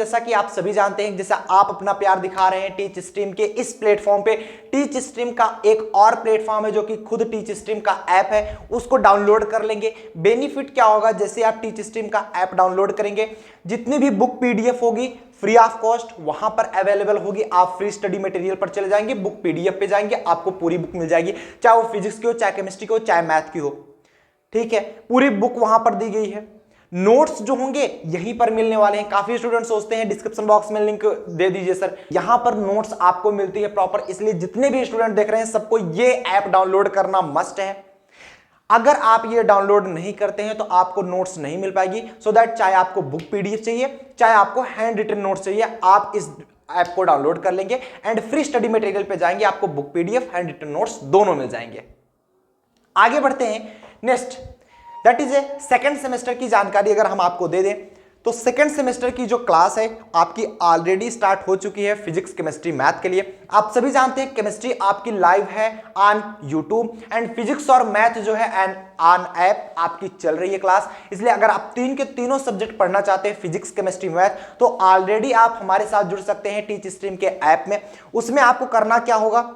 जैसा कि आप सभी जानते हैं, जैसा आप अपना प्यार दिखा रहे हैं टीच स्ट्रीम के इस प्लेटफॉर्म पे, टीच स्ट्रीम का एक और प्लेटफॉर्म है जो कि खुद टीच स्ट्रीम का ऐप है, उसको डाउनलोड कर लेंगे। बेनिफिट क्या होगा, जैसे आप टीच स्ट्रीम का ऐप डाउनलोड करेंगे, जितनी भी बुक पीडीएफ होगी फ्री ऑफ कॉस्ट वहां पर अवेलेबल होगी। आप फ्री स्टडी मटेरियल पर चले जाएंगे, बुक पीडीएफ पे जाएंगे, आपको पूरी बुक मिल जाएगी, चाहे वो फिजिक्स की हो, चाहे केमिस्ट्री की हो, चाहे मैथ की हो। ठीक है, पूरी बुक वहां पर दी गई है। नोट्स जो होंगे यहीं पर मिलने वाले हैं। काफी स्टूडेंट सोचते हैं डिस्क्रिप्शन बॉक्स में लिंक दे दीजिए सर, यहां पर नोट्स आपको मिलती है प्रॉपर। इसलिए जितने भी स्टूडेंट देख रहे हैं सबको ये ऐप डाउनलोड करना मस्ट है। अगर आप ये डाउनलोड नहीं करते हैं तो आपको नोट्स नहीं मिल पाएगी। सो दैट चाहे आपको बुक पीडीएफ चाहिए, चाहे आपको हैंड रिटन नोट्स चाहिए, आप इस ऐप को डाउनलोड कर लेंगे एंड फ्री स्टडी मटेरियल पे जाएंगे, आपको book PDF hand written notes दोनों मिल जाएंगे। आगे बढ़ते हैं next, that is a second semester की जानकारी अगर हम आपको दे दें तो सेकेंड सेमेस्टर की जो क्लास है आपकी ऑलरेडी स्टार्ट हो चुकी है फिजिक्स केमिस्ट्री मैथ के लिए। आप सभी जानते हैं केमिस्ट्री आपकी लाइव है ऑन यूट्यूब एंड फिजिक्स और मैथ जो है एंड ऑन ऐप आपकी चल रही है क्लास। इसलिए अगर आप तीन के तीनों सब्जेक्ट पढ़ना चाहते हैं फिजिक्स केमिस्ट्री मैथ, तो ऑलरेडी आप हमारे साथ जुड़ सकते हैं टीच स्ट्रीम के ऐप में। उसमें आपको करना क्या होगा,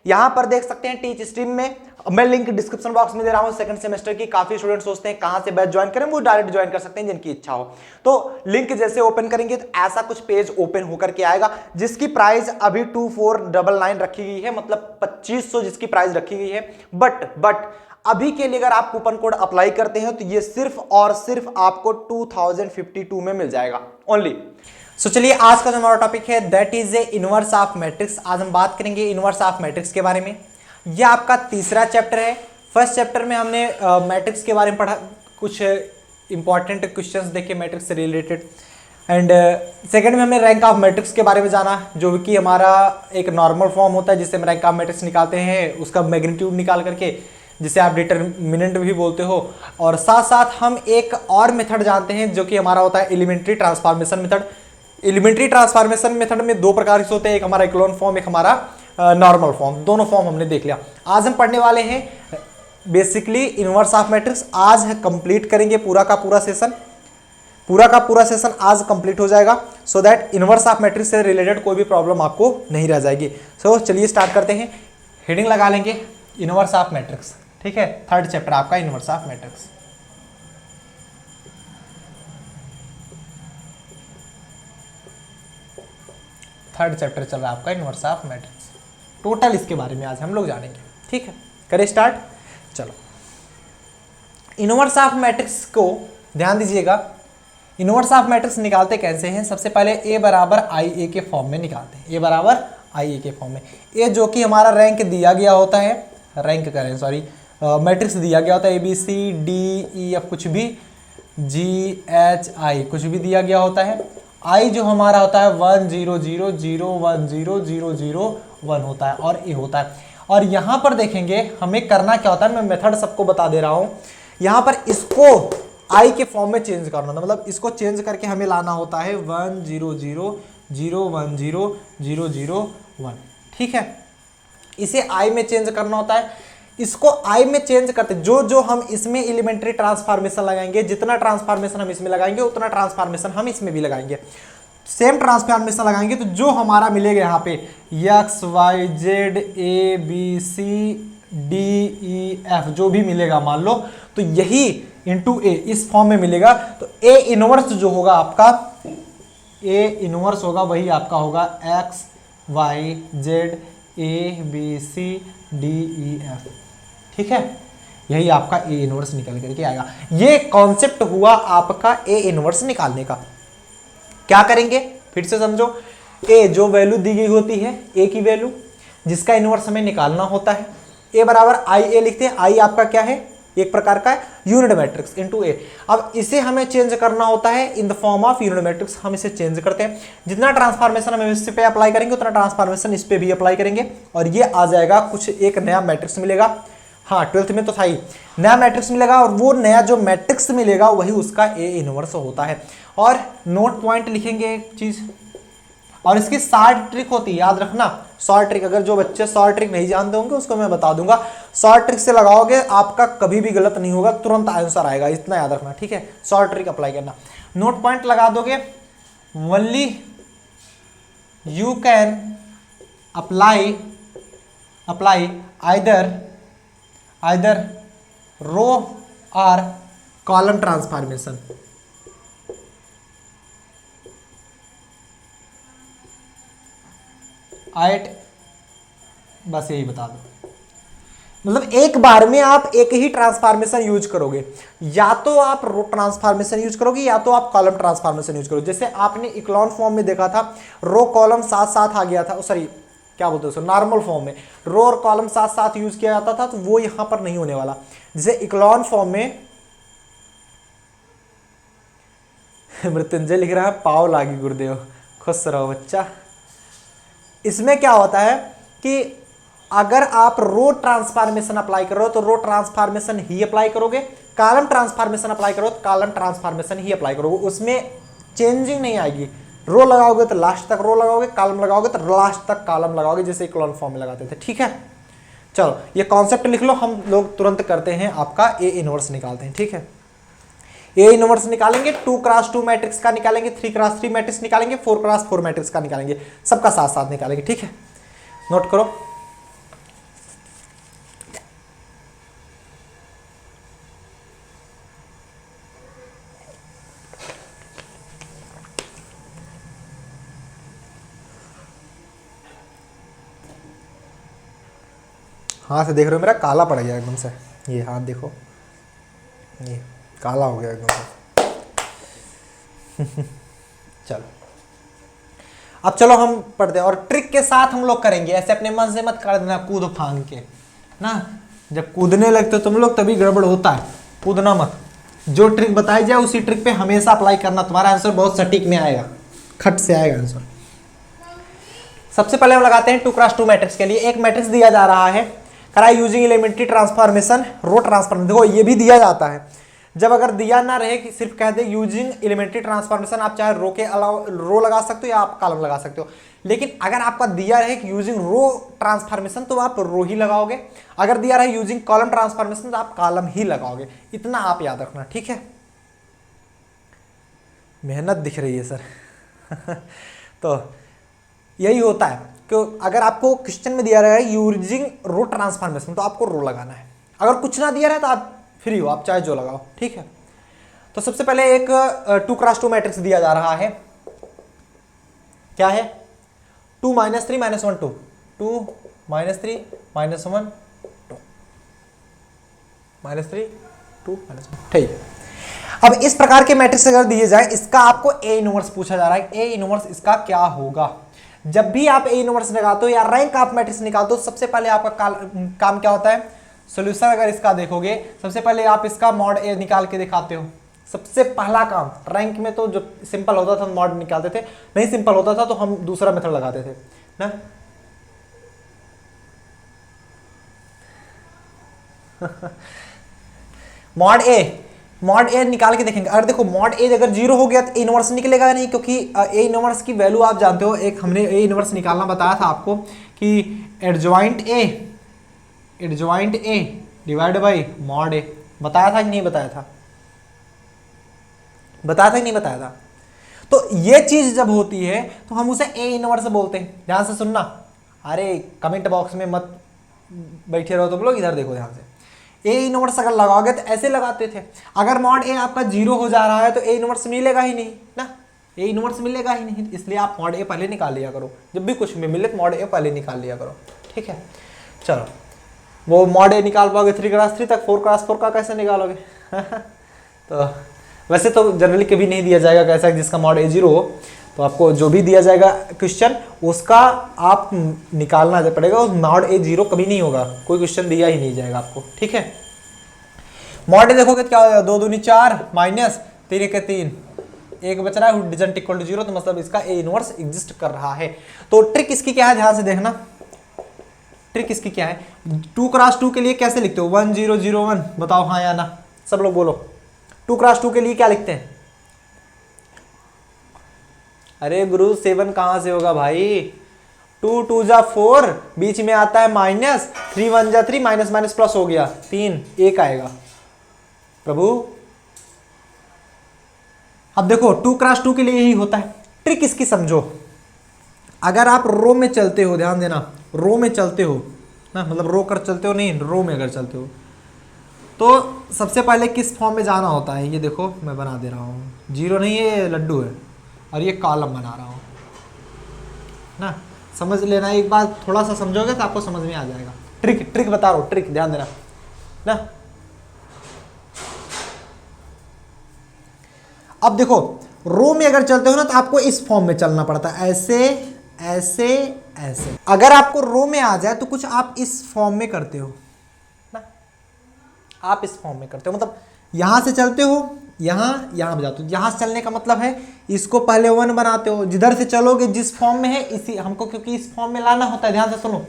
यहां पर देख सकते हैं टीच स्ट्रीम में, मैं लिंक डिस्क्रिप्शन बॉक्स में दे रहा हूं सेकंड सेमेस्टर की। काफी स्टूडेंट सोचते हैं कहां से बैच ज्वाइन करें, वो डायरेक्ट ज्वाइन कर सकते हैं जिनकी इच्छा हो। तो लिंक जैसे ओपन करेंगे तो ऐसा कुछ पेज ओपन होकर के आएगा, जिसकी प्राइस अभी 2499 रखी गई है, मतलब 2500 जिसकी प्राइस रखी गई है। बट अभी के लिए अगर आप कूपन कोड अप्लाई करते हैं तो ये सिर्फ और सिर्फ आपको 2052 में मिल जाएगा ओनली। सो चलिए आज का जो हमारा टॉपिक है that is A inverse of matrix. आज हम बात करेंगे इनवर्स ऑफ मैट्रिक्स के बारे में। यह आपका तीसरा चैप्टर है। फर्स्ट चैप्टर में हमने मैट्रिक्स के बारे में पढ़ा, कुछ इंपॉर्टेंट क्वेश्चंस देखे मैट्रिक्स से रिलेटेड, एंड सेकंड में हमने रैंक ऑफ मैट्रिक्स के बारे में जाना, जो कि हमारा एक नॉर्मल फॉर्म होता है जिससे हम रैंक ऑफ मैट्रिक्स निकालते हैं, उसका मैग्नीट्यूड निकाल करके, जिसे आप डिटरमिनेंट भी बोलते हो। और साथ साथ हम एक और मेथड जानते हैं जो कि हमारा होता है elementary transformation method. Elementary transformation method में दो प्रकार से होते हैं, एक हमारा इक्लोन फॉर्म, एक हमारा नॉर्मल फॉर्म। दोनों फॉर्म हमने देख लिया। आज हम पढ़ने वाले हैं बेसिकली इनवर्स ऑफ मैट्रिक्स। आज कंप्लीट करेंगे पूरा का पूरा सेशन, आज कंप्लीट हो जाएगा, so that inverse of matrix से रिलेटेड कोई भी प्रॉब्लम आपको नहीं रह जाएगी। सो चलिए स्टार्ट करते हैं। हेडिंग लगा लेंगे इनवर्स ऑफ मैट्रिक्स, ठीक है। थर्ड चैप्टर आपका inverse of matrix. Third chapter चल रहा है आपका इनवर्स ऑफ मैट्रिक्स। टोटल इसके बारे में आज हम लोग जानेंगे, ठीक है। करें स्टार्ट, चलो। इनवर्स ऑफ मैट्रिक्स को ध्यान दीजिएगा। इनवर्स ऑफ मैट्रिक्स निकालते कैसे हैं, सबसे पहले ए बराबर आई ए के फॉर्म में निकालते हैं। ए बराबर आई ए के फॉर्म में, ए जो कि हमारा रैंक दिया गया होता है, रैंक करें सॉरी मैट्रिक्स दिया गया होता है, A B C D E F कुछ भी, जी एच आई कुछ भी दिया गया होता है। आई जो हमारा होता है 1 0 0 0 1 0 0 0 1 होता है और ए होता है। और यहाँ पर देखेंगे हमें करना क्या होता है, मैं मेथड सबको बता दे रहा हूँ। यहाँ पर इसको आई के फॉर्म में चेंज करना, मतलब इसको चेंज करके हमें लाना होता है 1 0 0 0 1 0 0 0 1, ठीक है। इसे आई में चेंज करना होता है। इसको आई में चेंज करते जो हम इसमें एलिमेंट्री ट्रांसफॉर्मेशन लगाएंगे, जितना ट्रांसफॉर्मेशन हम इसमें लगाएंगे उतना ट्रांसफॉर्मेशन हम इसमें भी लगाएंगे। सेम ट्रांसफॉर्मेशन लगाएंगे तो जो हमारा मिलेगा यहाँ पे X Y Z A B C D E F जो भी मिलेगा मान लो, तो यही इंटू ए इस फॉर्म में मिलेगा। तो ए इनवर्स जो होगा आपका, ए इनवर्स होगा वही आपका होगा X Y Z A B C D E F, ठीक है। यही आपका ए इनवर्स निकल करके आएगा। ये कॉन्सेप्ट हुआ आपका ए इनवर्स निकालने का। क्या करेंगे फिर से समझो, ए जो वैल्यू दी गई होती है, ए की वैल्यू जिसका इनवर्स हमें निकालना होता है, ए बराबर आई ए लिखते हैं। आई आपका क्या है, एक प्रकार का यूनिट मैट्रिक्स इनटू ए। अब इसे हमें चेंज करना होता है in the form of unit matrix. हम इसे चेंज करते हैं, जितना ट्रांसफॉर्मेशन हम इस पे अप्लाई करेंगे उतना ट्रांसफॉर्मेशन इस पे भी अप्लाई करेंगे और ये आ जाएगा कुछ एक नया मैट्रिक्स मिलेगा। हाँ 12th में तो था ही, नया मैट्रिक्स मिलेगा और वो नया जो मैट्रिक्स मिलेगा वही उसका ए इनवर्स होता है। और नोट पॉइंट लिखेंगे एक चीज, और इसकी शॉर्ट ट्रिक होती है, याद रखना। शॉर्ट ट्रिक, अगर जो बच्चे शॉर्ट ट्रिक नहीं जानते होंगे उसको मैं बता दूंगा। शॉर्ट ट्रिक से लगाओगे आपका कभी भी गलत नहीं होगा, तुरंत आंसर आएगा, इतना याद रखना, ठीक है। शॉर्ट ट्रिक अप्लाई करना, नोट पॉइंट लगा दोगे only you can apply either row और कॉलम ट्रांसफॉर्मेशन। बस यही बता दो, मतलब एक बार में आप एक ही ट्रांसफॉर्मेशन यूज करोगे, या तो आप रो ट्रांसफॉर्मेशन यूज करोगे या तो आप कॉलम ट्रांसफॉर्मेशन यूज करोगे। जैसे आपने इक्लॉन फॉर्म में देखा था, रो कॉलम साथ साथ आ गया था, सॉरी क्या बोलते हैं उसको, नॉर्मल फॉर्म में रो और कॉलम साथ साथ यूज किया जाता था, तो वो यहां पर नहीं होने वाला। जैसे इक्लॉन फॉर्म में मृत्युंजय लिख रहा है पाव लागी गुरुदेव, खुश रहो बच्चा। इसमें क्या होता है कि अगर आप रो ट्रांसफॉर्मेशन अप्लाई कर रहे हो तो रो ट्रांसफॉर्मेशन ही अप्लाई करोगे, कॉलम ट्रांसफॉर्मेशन अप्लाई करो तो कॉलम ट्रांसफॉर्मेशन ही अप्लाई करोगे, उसमें चेंजिंग नहीं आएगी। रो लगाओगे तो लास्ट तक रो लगाओगे, कॉलम लगाओगे तो लास्ट तक कॉलम लगाओगे, जैसे इक्लॉन फॉर्म में लगाते थे। ठीक है, चलो ये कॉन्सेप्ट लिख लो, हम लोग तुरंत करते हैं, आपका ए इनवर्स निकालते हैं। ठीक है, ए इनवर्स निकालेंगे, 2x2 मैट्रिक्स का निकालेंगे, 3x3 मैट्रिक्स निकालेंगे, 4x4 मैट्रिक्स का निकालेंगे, सबका साथ साथ निकालेंगे। ठीक है, नोट करो। हाथ से देख रहे हो मेरा काला पड़ गया एकदम से, ये हाथ देखो, ये काला हो गया एकदम से। चलो अब चलो हम पढ़ते हैं, और ट्रिक के साथ हम लोग करेंगे, ऐसे अपने मन से मत कर देना कूद फांग के ना। जब कूदने लगते हो तुम लोग तभी गड़बड़ होता है, कूदना मत। जो ट्रिक बताई जाए उसी ट्रिक पे हमेशा अप्लाई करना, तुम्हारा आंसर बहुत सटीक में आएगा, खट से आएगा आंसर। सबसे पहले हम लगाते हैं 2x2 मैट्रिक्स के लिए। एक मैट्रिक्स दिया जा रहा है, कराई यूजिंग एलिमेंट्री ट्रांसफॉर्मेशन रो ट्रांसफॉर्मेशन। देखो ये भी दिया जाता है, जब अगर दिया ना रहे कि सिर्फ कह दे यूजिंग एलिमेंट्री ट्रांसफॉर्मेशन, आप चाहे रो के अलावा रो लगा सकते हो या आप कॉलम लगा सकते हो। लेकिन अगर आपका दिया रहे कि यूजिंग रो ट्रांसफॉर्मेशन तो आप रो ही लगाओगे, अगर दिया रहे यूजिंग कॉलम ट्रांसफॉर्मेशन तो आप कॉलम ही लगाओगे। इतना आप याद रखना, ठीक है। मेहनत दिख रही है सर। तो यही होता है कि अगर आपको क्वेश्चन में दिया रहा है यूजिंग रो ट्रांसफॉर्मेशन तो आपको रो लगाना है, अगर कुछ ना दिया रहा है तो आप फ्री हो, आप चाहे जो लगाओ। ठीक है, तो सबसे पहले एक 2x2 मैट्रिक्स दिया जा रहा है, क्या है 2 - 3 - 1 2, 2 - 3 - 1 2 -3 2 -1। ठीक, अब इस प्रकार के मैट्रिक्स अगर दिए जाए, इसका आपको ए इनवर्स पूछा जा रहा है, ए इनवर्स इसका क्या होगा। जब भी आप ए इनवर्स निकालते हो या रैंक ऑफ मैट्रिक्स निकालते हो, सबसे पहले आपका काम क्या होता है, सॉल्यूशन अगर इसका देखोगे सबसे पहले आप इसका मॉड ए निकाल के दिखाते हो। सबसे पहला काम, रैंक में तो जो सिंपल होता था मॉड निकालते थे, नहीं सिंपल होता था तो हम दूसरा मेथड लगाते थे ना। मॉड ए निकाल के देखेंगे। अगर देखो मॉड ए अगर 0 हो गया तो ए इनवर्स निकलेगा नहीं, क्योंकि ए इनवर्स की वैल्यू आप जानते हो, एक हमने ए इनवर्स निकालना बताया था आपको कि adjoint A divide by mod A. बताया था कि नहीं बताया था, बताया था कि नहीं बताया था। तो ये चीज जब होती है तो हम उसे ए इनवर्स बोलते हैं। ध्यान से सुनना, अरे कमेंट बॉक्स में मत बैठे रहो तुम लोग, इधर देखो ध्यान से। ए इनवर्स अगर लगाओगे तो ऐसे लगाते थे, अगर मॉड ए आपका 0 हो जा रहा है तो ए इनवर्स मिलेगा ही नहीं ना, ए इनवर्स मिलेगा ही नहीं, इसलिए आप मॉड ए पहले निकाल लिया करो। जब भी कुछ भी मिले तो मॉड ए पहले निकाल लिया करो, ठीक है। चलो वो मॉड ए निकाल पाओगे 3x3 तक, 4x4 का कैसे निकालोगे? तो वैसे तो जनरली कभी नहीं दिया जाएगा कैसा जिसका मॉड ए 0 हो, तो आपको जो भी दिया जाएगा क्वेश्चन उसका आप निकालना पड़ेगा। उस मॉड ए 0 कभी नहीं होगा, कोई क्वेश्चन दिया ही नहीं जाएगा आपको, ठीक है। मॉड ए देखोगे क्या हो जाएगा, 2 दूनी 4 माइनस 3 1 3, एक बच रहा है डिजंट इक्वल टू 0, तो मतलब इसका ए इनवर्स एग्जिस्ट कर रहा है। तो ट्रिक इसकी क्या है, ध्यान से देखना, ट्रिक इसकी क्या है। 2x2 के लिए कैसे लिखते हो, 1 0 0 1, बताओ हाँ या ना, सब लोग बोलो। 2x2 के लिए क्या लिखते हैं? अरे गुरु 7 कहां से होगा भाई, 2 2 जा 4, बीच में आता है माइनस, 3 1 जा 3, माइनस माइनस प्लस हो गया 3, 1 आएगा प्रभु। अब देखो 2x2 के लिए यही होता है। ट्रिक इसकी समझो। अगर आप रो में चलते हो, ध्यान देना, रो में चलते हो ना, मतलब रो कर चलते हो नहीं, रो में अगर चलते हो तो सबसे पहले किस फॉर्म में जाना होता है, ये देखो मैं बना दे रहा हूँ, जीरो नहीं ये लड्डू है और ये कॉलम बना रहा हूँ ना, समझ लेना। एक बार थोड़ा सा समझोगे तो आपको समझ में आ जाएगा। ट्रिक ट्रिक बता रहा हूँ, ट्रिक ध्यान देना ना। अब देखो रो में अगर चलते हो ना तो आपको इस फॉर्म में चलना पड़ता है, ऐसे ऐसे ऐसे। अगर आपको रो में आ जाए तो कुछ आप इस फॉर्म में करते हो ना, आप इस फॉर्म में करते हो, मतलब यहां से चलते हो, यहां पे जाते हो। यहां से चलने का मतलब है इसको पहले 1 बनाते हो, जिधर से चलोगे जिस फॉर्म में है इसी हमको, क्योंकि इस फॉर्म में लाना होता है, ध्यान से सुनो,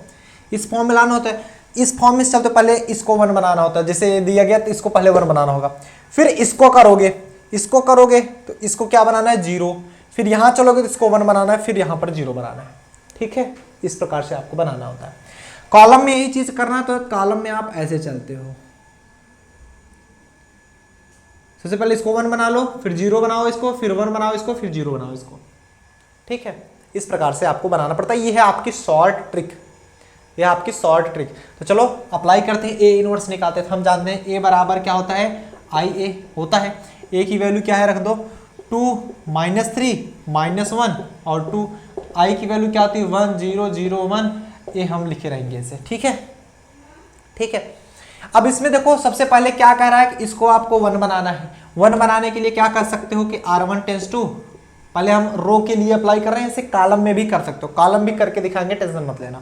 इस फॉर्म में लाना होता है। इस फॉर्म में चलते पहले इसको 1 बनाना होता है, जैसे दिया गया तो इसको पहले 1 बनाना होगा, फिर इसको करोगे, इसको करोगे तो इसको क्या बनाना है 0, फिर यहां चलोगे तो इसको 1 बनाना है, फिर यहां पर 0 बनाना है। ठीक है, इस प्रकार से आपको बनाना होता है। कॉलम में यही चीज करना है, तो कॉलम में आप ऐसे चलते हो, सबसे पहले इसको 1 बना लो, फिर 0 बनाओ इसको, फिर 1 बनाओ इसको, फिर 0 बनाओ इसको। ठीक है, इस प्रकार से आपको बनाना पड़ता है। ये है आपकी शॉर्ट ट्रिक, ये आपकी शॉर्ट ट्रिक। तो चलो अप्लाई करते हैं, ए इनवर्स निकालते हैं। हम जानते हैं ए बराबर क्या होता है, आई ए होता है। ए की वैल्यू क्या है रख दो 2 -3 -1 और 2। आई की वैल्यू क्या होती है 1 0 0 1, ये हम लिखे रहेंगे इसे। ठीक है, ठीक है। अब इसमें देखो सबसे पहले क्या कह रहा है कि इसको आपको 1 बनाना है। 1 बनाने के लिए क्या कर सकते हो कि R1 टेंस टू, पहले हम रो के लिए अप्लाई कर रहे हैं, इसे कॉलम में भी कर सकते हो, कॉलम भी करके दिखाएंगे, टेंशन मत लेना।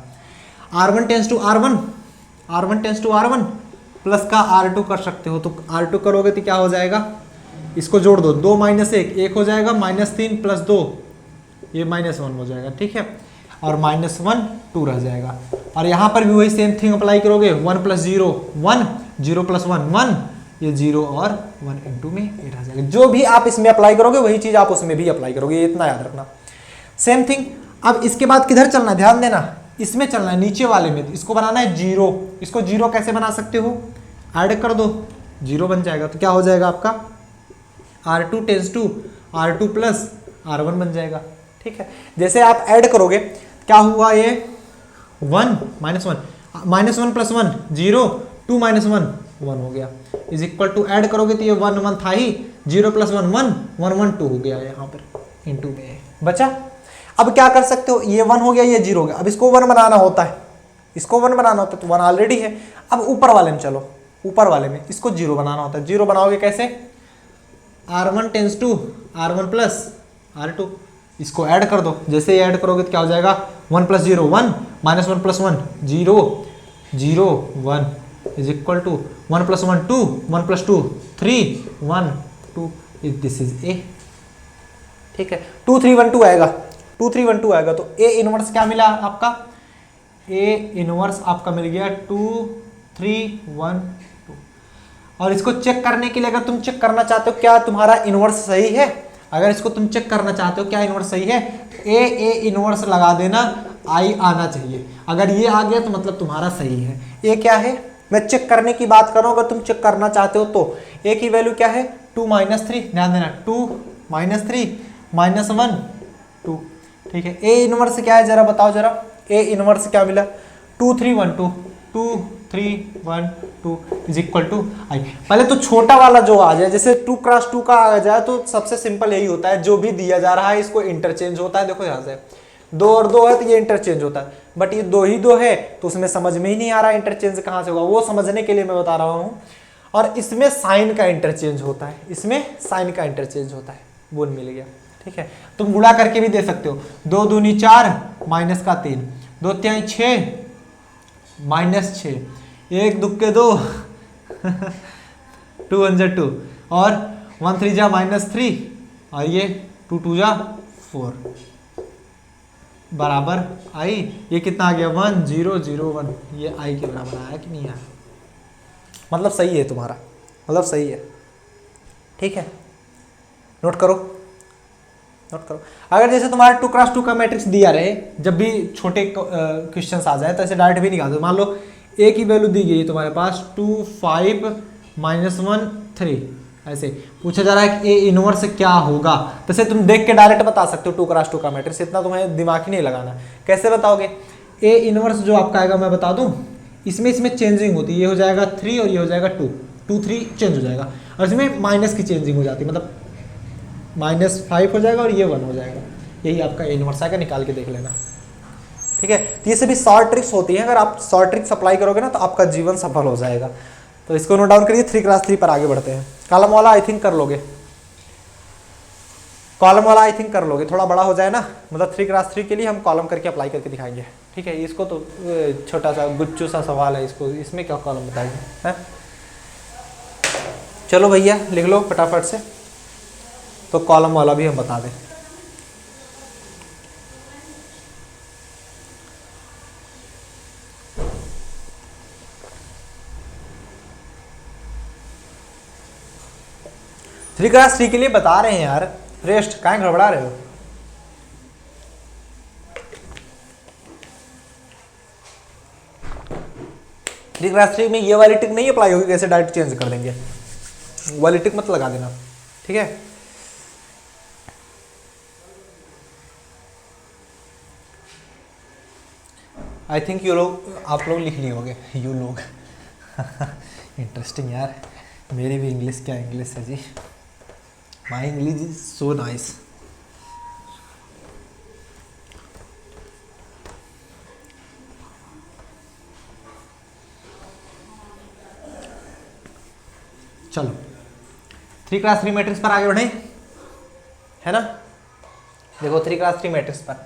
R1 tends to R1, R1 tends to R1 plus का R2 कर सकते हो, तो R2 करोगे तो क्या हो जाएगा, इसको जोड़ दो, 2 -1 1 हो जाएगा, -3 + 2 ये -1 हो जाएगा। ठीक है, और -1 2 रह जाएगा। और यहाँ पर भी वही सेम थिंग अप्लाई करोगे, 1 + 0 1, 0 + 1 1, ये 0 और 1 इंटू में ये रह जाएगा। जो भी आप इसमें अप्लाई करोगे वही चीज आप उसमें भी अप्लाई करोगे, ये इतना याद रखना। Same thing. अब इसके बाद किधर चलना है, ध्यान देना, इसमें चलना है, नीचे वाले में। इसको बनाना है 0। इसको 0 कैसे बना सकते हो, ऐड कर दो, 0 बन जाएगा। तो क्या हो जाएगा आपका R2 tense to R2 plus R1 बन जाएगा। ठीक है, जैसे आप ऐड करोगे क्या हुआ, ये 1 -1 -1 + 1 0, 2 - 1 1 हो गया, इज इक्वल टू ऐड करोगे तो ये 1 1 था ही, 0 + 1 1 1 1 2 हो गया यहाँ पर इंटू में बचा। अब क्या कर सकते हो, ये 1 हो गया, ये 0 हो गया। अब इसको 1 बनाना होता है, इसको 1 बनाना होता है, तो 1 ऑलरेडी है। अब ऊपर वाले में चलो, ऊपर वाले में इसको 0 बनाना होता है। 0 बनाओगे कैसे, R1 tends to R1 plus R2, इसको ऐड कर दो। जैसे ही ऐड करोगे तो क्या हो जाएगा, 1 + 0 1, -1 + 1 0 0 1 is equal to 1 + 1 2, 1 + 2 3 1 2, this is a. ठीक है, 2 3 1 2 आएगा, 2 3 1 2 आएगा। तो ए इनवर्स क्या मिला आपका, ए इनवर्स आपका मिल गया 2 3 1 2। और इसको चेक करने के लिए अगर तुम चेक करना चाहते हो क्या तुम्हारा इनवर्स सही है, अगर इसको तुम चेक करना चाहते हो क्या इनवर्स सही है, ए इनवर्स लगा देना, आई आना चाहिए। अगर ये आ गया तो मतलब तुम्हारा सही है। ए क्या है, मैं चेक करने की बात कर रहा हूं, अगर तुम चेक करना चाहते हो तो ए की वैल्यू क्या है 2 -3, ध्यान देना 2 -3 -1 2। ठीक है, ए इनवर्स क्या है जरा बताओ, जरा ए इनवर्स क्या मिला, 2 3 1 2 2 3 1 2 इज इक्वल टू आई। पहले तो छोटा वाला जो आ जाए, जैसे 2 × 2 का आ जाए तो सबसे सिंपल यही होता है, जो भी दिया जा रहा है इसको इंटरचेंज होता है। देखो यहाँ से 2 और 2 है तो ये इंटरचेंज होता है, बट ये 2 ही 2 है तो उसमें समझ में ही नहीं आ रहा इंटरचेंज कहाँ से होगा, वो समझने के लिए मैं बता रहा हूँ। और इसमें साइन का इंटरचेंज होता है, इसमें साइन का इंटरचेंज होता है, वो मिल गया। ठीक है, तुम गुणा करके भी दे सकते हो, 2 दूनी 4 माइनस का 3, 2 तिहाई 6 -6, 1 दुक्के 2 2 1 जा 2 और 1 3 जा -3 और ये 2 2 जा 4 बराबर आई। ये कितना आ गया 1 0 0 1, ये आई के बराबर आया कि नहीं आया, मतलब सही है तुम्हारा, मतलब सही है। ठीक है, नोट करो, नोट करो। अगर जैसे तुम्हारा 2 × 2 का मैट्रिक्स दिया रहे, जब भी छोटे क्वेश्चंस आ जाए तो ऐसे डायरेक्ट भी निकाल दो। मान लो ए की वैल्यू दी गई है तुम्हारे पास 2 5 -1 3, ऐसे पूछा जा रहा है कि ए इनवर्स क्या होगा, तो इसे तुम देख के डायरेक्ट बता सकते हो 2x2 का मैट्रिक्स, इतना तुम्हें दिमाग ही नहीं लगाना। कैसे बताओगे? ए इनवर्स जो आपका आएगा मैं बता दूं, इसमें चेंजिंग होती है, ये हो जाएगा 3 और ये हो जाएगा 2, 2 3 चेंज हो जाएगा, और इसमें माइनस की चेंजिंग हो जाती है, मतलब -5 हो जाएगा और ये 1 हो जाएगा। यही आपका ए इनवर्स आएगा, निकाल के देख लेना। ठीक है, तो ये सभी शॉर्ट ट्रिक्स होती हैं, अगर आप शॉर्ट ट्रिक्स अप्लाई करोगे ना तो आपका जीवन सफल हो जाएगा। तो इसको नोट डाउन करिए। 3x3 पर आगे बढ़ते हैं। कॉलम वाला आई थिंक कर लोगे, कॉलम वाला आई थिंक कर लोगे, थोड़ा बड़ा हो जाए ना, मतलब 3x3 के लिए हम कॉलम करके अप्लाई करके दिखाएंगे। ठीक है, इसको तो छोटा सा गुच्चू सा सवाल है, इसको इसमें क्या कॉलम बताएंगे हैं? चलो भैया लिख लो फटाफट से, तो कॉलम वाला भी हम बता दें। थ्री क्लास 3 के लिए बता रहे हैं यार, रेस्ट काहे गड़बड़ा रहे हो? थ्री क्लास 3 में ये वाली टिक नहीं अप्लाई होगी, कैसे डायरेक्ट चेंज कर देंगे, वाली टिक मत लगा देना। ठीक है, आई थिंक यू लोग, आप लोग लिख लिए होंगे यू लोग। इंटरेस्टिंग यार, मेरी भी इंग्लिश क्या इंग्लिश है जी, my English is so nice. चलो 3x3 मैट्रिक्स पर आगे बढ़े, है ना? देखो 3x3 मैट्रिक्स पर,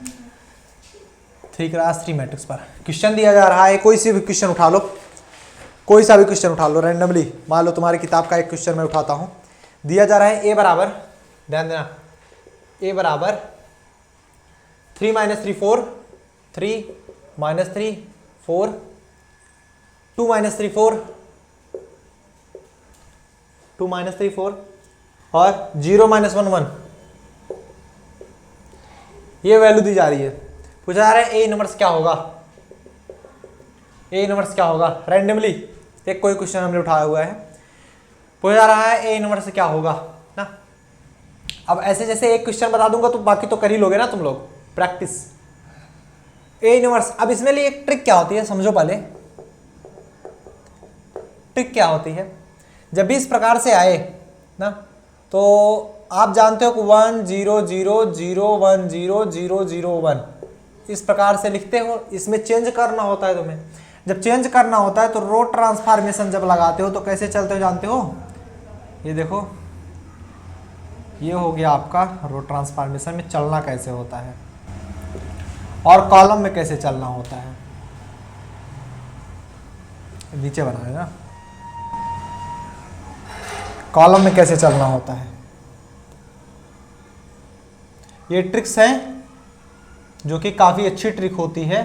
3x3 मैट्रिक्स पर क्वेश्चन दिया जा रहा है, कोई सी भी क्वेश्चन उठा लो, कोई सा भी क्वेश्चन उठा लो रैंडमली। मान लो तुम्हारी किताब का एक क्वेश्चन मैं उठाता हूं, दिया जा रहा है ए बराबर, ध्यान देना, ए बराबर 3 - 3 4, 3 - 3 4, 2 - 3 4, 2 - 3 4 और 0 - 1 1, ये वैल्यू दी जा रही है। पूछा जा रहा है ए इनवर्स क्या होगा, ए इनवर्स क्या होगा, रैंडमली एक कोई क्वेश्चन हमने उठाया हुआ है, पूछा जा रहा है ए इनवर्स क्या होगा ना। अब ऐसे जैसे एक क्वेश्चन बता दूंगा तो बाकी तो कर ही लोगे ना तुम लोग, प्रैक्टिस। ए इनवर्स, अब इसमें लिए एक ट्रिक क्या होती है समझो पहले, ट्रिक क्या होती है, जब भी इस प्रकार से आए ना तो आप जानते हो कि 1 0 0 0 1 0 0 0 1 इस प्रकार से लिखते हो, इसमें चेंज करना होता है तुम्हें। जब चेंज करना होता है तो रो ट्रांसफॉर्मेशन जब लगाते हो तो कैसे चलते हो जानते हो, ये देखो ये हो गया आपका रो ट्रांसफॉर्मेशन में चलना कैसे होता है, और कॉलम में कैसे चलना होता है, नीचे बना है ना, कॉलम में कैसे चलना होता है। ये ट्रिक्स हैं जो कि काफ़ी अच्छी ट्रिक होती है।